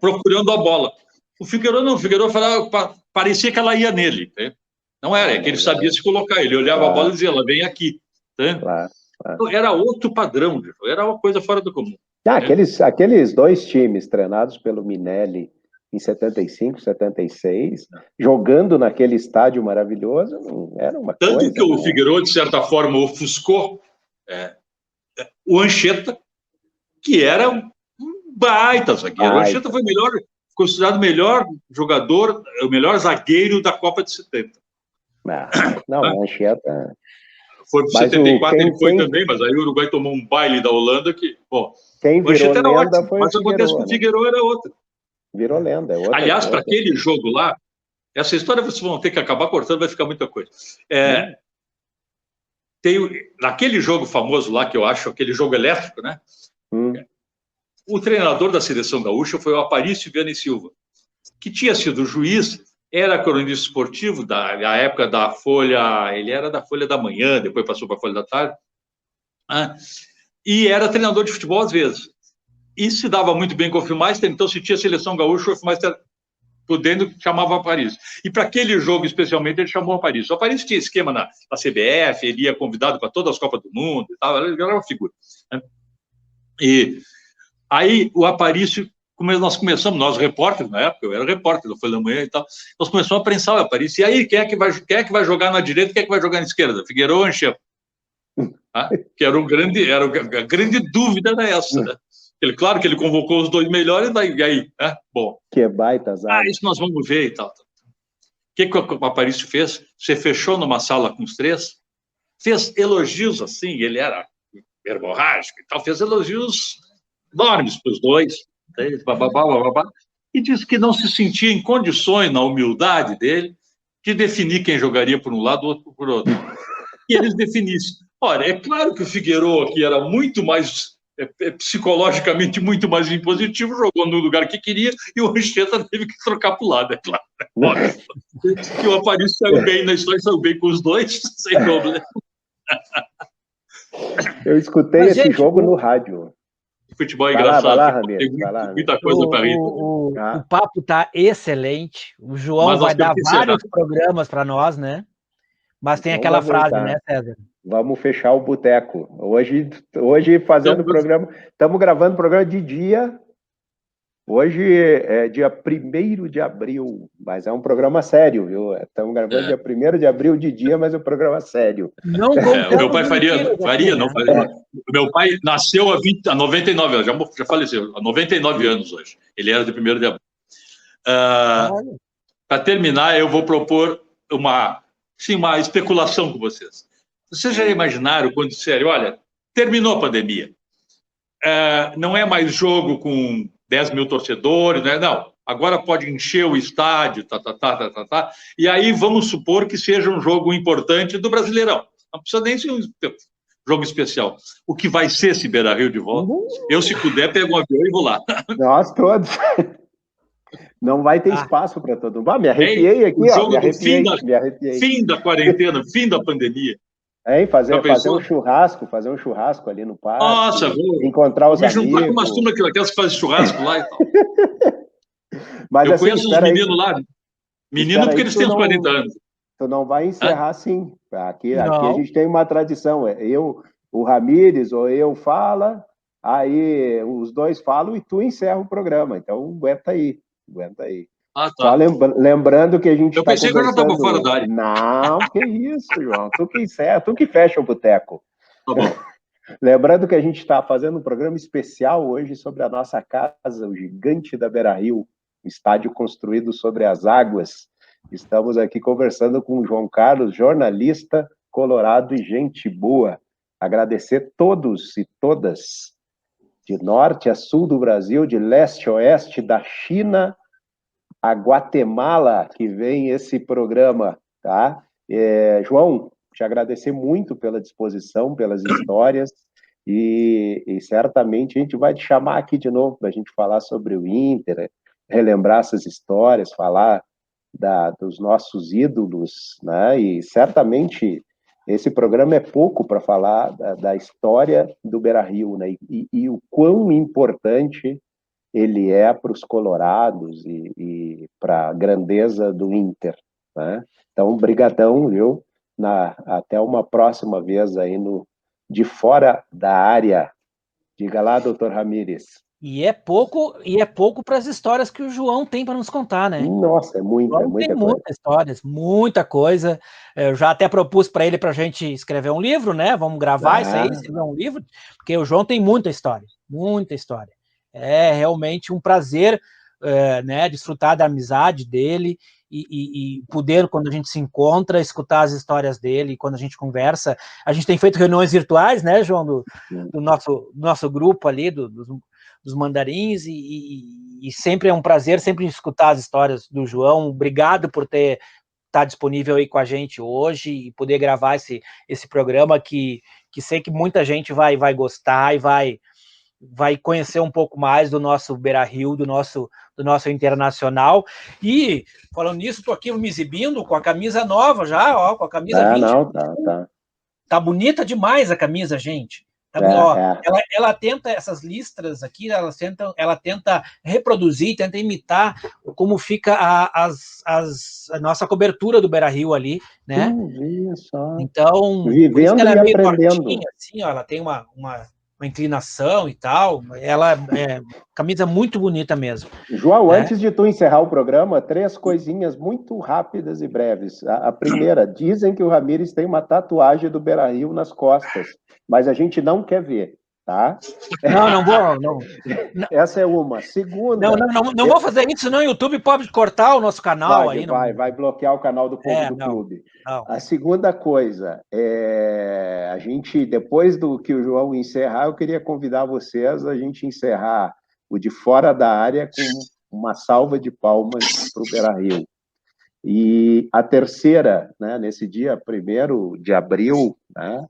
Procurando a bola. O Figueiredo não. O Figueiredo falava, parecia que ela ia nele. Né? Não era, é que ele sabia se colocar. Ele olhava a bola e dizia, ela vem aqui. Né? Claro. Então, era outro padrão. Era uma coisa fora do comum. Aqueles 2 times treinados pelo Minelli em 75, 76, jogando naquele estádio maravilhoso, não era uma Tanto coisa... que o Figueiredo, de certa forma, ofuscou o Anchieta, que era um baita zagueiro. O Anchieta foi considerado o melhor jogador, o melhor zagueiro da Copa de 70. Não, o Anchieta... Foi para 74, ele foi também, mas aí o Uruguai tomou um baile da Holanda que... Bom, quem virou lenda ótimo, foi mas acontece que o Figueiredo era outro. Virou lenda. Aliás, para aquele jogo lá, essa história vocês vão ter que acabar cortando, vai ficar muita coisa. Naquele jogo famoso lá, que eu acho, aquele jogo elétrico, né? O treinador da seleção gaúcha foi o Aparício Vianney Silva, que tinha sido juiz, era cronista esportivo da época da Folha, ele era da Folha da Manhã, depois passou para a Folha da Tarde, e era treinador de futebol às vezes. E se dava muito bem com o Filmeister, então se tinha seleção gaúcha, o Filmeister, podendo, chamava o Aparício. E para aquele jogo, especialmente, ele chamou o Aparício. O Aparício tinha esquema na CBF, ele ia convidado para todas as Copas do Mundo e tal, ele era uma figura. Né? E aí o Aparício, nós começamos, nós repórteres, na época, eu era repórter da Folha da Manhã e tal, nós começamos a prensar o Aparício. E aí, quem é que vai jogar na direita, quem é que vai jogar na esquerda? Figueiredo ou Anchieta? Que era a grande dúvida era essa, né? Claro que ele convocou os 2 melhores, e aí, né? Bom. Que baita, Zé. Isso nós vamos ver e tal. O que o Aparício fez? Você fechou numa sala com os 3, fez elogios assim, ele era verborrágico e tal, fez elogios enormes para os 2, e disse que não se sentia em condições, na humildade dele, de definir quem jogaria por um lado, o outro por outro. E eles definissem. Olha, é claro que o Figueiredo aqui era muito mais... psicologicamente muito mais impositivo, jogou no lugar que queria e o Anchieta teve que trocar para o lado, é claro. E o Aparício saiu bem na história, saiu bem com os 2, sem problema. Eu escutei esse jogo no rádio. Futebol é engraçado. Vai lá, Ramiro, muita coisa para rir. O papo está excelente. O João vai dar vários programas para nós, né? Mas tem aquela frase, né, César? Vamos fechar o boteco. Hoje fazendo programa... Estamos gravando programa de dia. Hoje é dia 1º de abril, mas é um programa sério, viu? Estamos gravando dia 1º de abril de dia, mas é um programa sério. Não o meu pai faria, não faria. O meu pai nasceu há 99 anos, já faleceu, há 99 anos hoje. Ele era de 1º de abril. Para terminar, eu vou propor uma especulação com vocês. Vocês já imaginaram quando disserem, olha, terminou a pandemia, não é mais jogo com 10 mil torcedores, né? Não, agora pode encher o estádio, e aí vamos supor que seja um jogo importante do Brasileirão. Não precisa nem ser um jogo especial. O que vai ser esse Beira-Rio de volta? Eu, se puder, pego um avião e vou lá. Nós todos. Não vai ter espaço para todo mundo. Me arrepiei aqui, ó. Me arrepiei. Fim da quarentena, fim da pandemia. Fazer um churrasco ali no parque. Nossa, vou encontrar os amigos. Juntar com umas turmas que fazem churrasco lá e tal. Mas, eu assim, conheço os meninos lá. Menino porque eles têm uns 40 anos. Tu não vai encerrar assim. Aqui a gente tem uma tradição. O Ramírez ou eu fala, aí os dois falam e tu encerra o programa. Então, aguenta aí. Tá. Só lembrando que a gente Eu pensei que eu já estava fora da área. Não, que isso, João. Tu que encerra, tu que fecha o boteco. Tá bom. Lembrando que a gente está fazendo um programa especial hoje sobre a nossa casa, o Gigante da Beira-Rio, estádio construído sobre as águas. Estamos aqui conversando com o João Carlos, jornalista colorado e gente boa. Agradecer todos e todas, de norte a sul do Brasil, de leste a oeste, da China a Guatemala, que vem esse programa, tá? João, te agradecer muito pela disposição, pelas histórias, e certamente a gente vai te chamar aqui de novo para a gente falar sobre o Inter, relembrar essas histórias, falar dos nossos ídolos, né? E certamente esse programa é pouco para falar da história do Beira-Rio, né? E o quão importante ele é para os colorados e para a grandeza do Inter, né? Então, brigadão, viu? Até uma próxima vez aí de fora da área. Diga lá, doutor Ramírez. E é pouco para as histórias que o João tem para nos contar, né? Nossa, é muita coisa. Muitas histórias, muita coisa. Eu já até propus para ele para a gente escrever um livro, né? Vamos gravar isso aí, escrever um livro, porque o João tem muita história. É realmente um prazer, né, desfrutar da amizade dele e poder, quando a gente se encontra, escutar as histórias dele, quando a gente conversa. A gente tem feito reuniões virtuais, né, João, do nosso grupo ali, dos mandarins, e sempre é um prazer, sempre escutar as histórias do João. Obrigado por estar disponível aí com a gente hoje e poder gravar esse programa que sei que muita gente vai gostar e vai conhecer um pouco mais do nosso Beira-Rio, do nosso Internacional. E, falando nisso, estou aqui me exibindo com a camisa nova já, ó, com a camisa 20. Tá bonita demais a camisa, gente. Ela tenta, essas listras aqui, ela tenta reproduzir, tenta imitar como fica a nossa cobertura do Beira-Rio ali, né? Então, vivendo ela é meio aprendendo. Tortinha, assim, ó, ela tem uma inclinação e tal. Ela camisa muito bonita mesmo. João, antes de tu encerrar o programa, 3 coisinhas muito rápidas e breves. A primeira, dizem que o Ramírez tem uma tatuagem do Beira-Rio nas costas, mas a gente não quer ver, tá? Não vou. Não. Essa é uma. Segunda... Não vou fazer isso, senão o YouTube pode cortar o nosso canal. Vai bloquear o canal do povo do clube. Não. A segunda coisa, a gente, depois do que o João encerrar, eu queria convidar vocês a gente encerrar o De Fora da Área com uma salva de palmas para o Beira-Rio. E a terceira, né, nesse dia 1º de abril, né,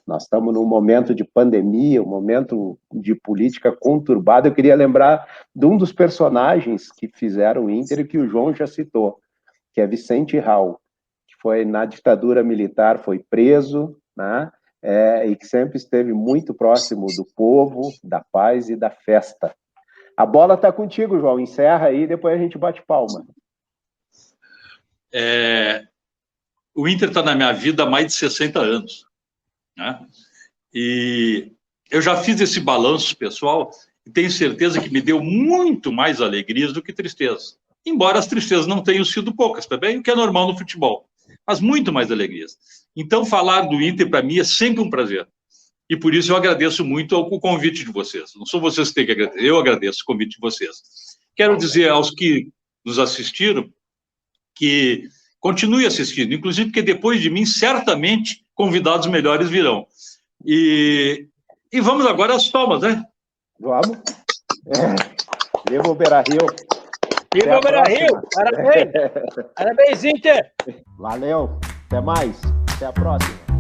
nós estamos num momento de pandemia, um momento de política conturbada. Eu queria lembrar de um dos personagens que fizeram o Inter e que o João já citou, que é Vicente Raul, que foi na ditadura militar, foi preso, né? E que sempre esteve muito próximo do povo, da paz e da festa. A bola está contigo, João. Encerra aí, depois a gente bate palma. O Inter está na minha vida há mais de 60 anos. Né? E eu já fiz esse balanço, pessoal, e tenho certeza que me deu muito mais alegrias do que tristeza. Embora as tristezas não tenham sido poucas também, o que é normal no futebol. Mas muito mais alegrias. Então, falar do Inter, para mim, é sempre um prazer. E por isso eu agradeço muito o convite de vocês. Não são vocês que têm que agradecer, eu agradeço o convite de vocês. Quero dizer aos que nos assistiram que continue assistindo, inclusive porque depois de mim, certamente, convidados melhores virão. E vamos agora às palmas, né? Vamos. Viva o Beira-Rio. Viva o Beira-Rio. Parabéns. Parabéns, Inter. Valeu. Até mais. Até a próxima.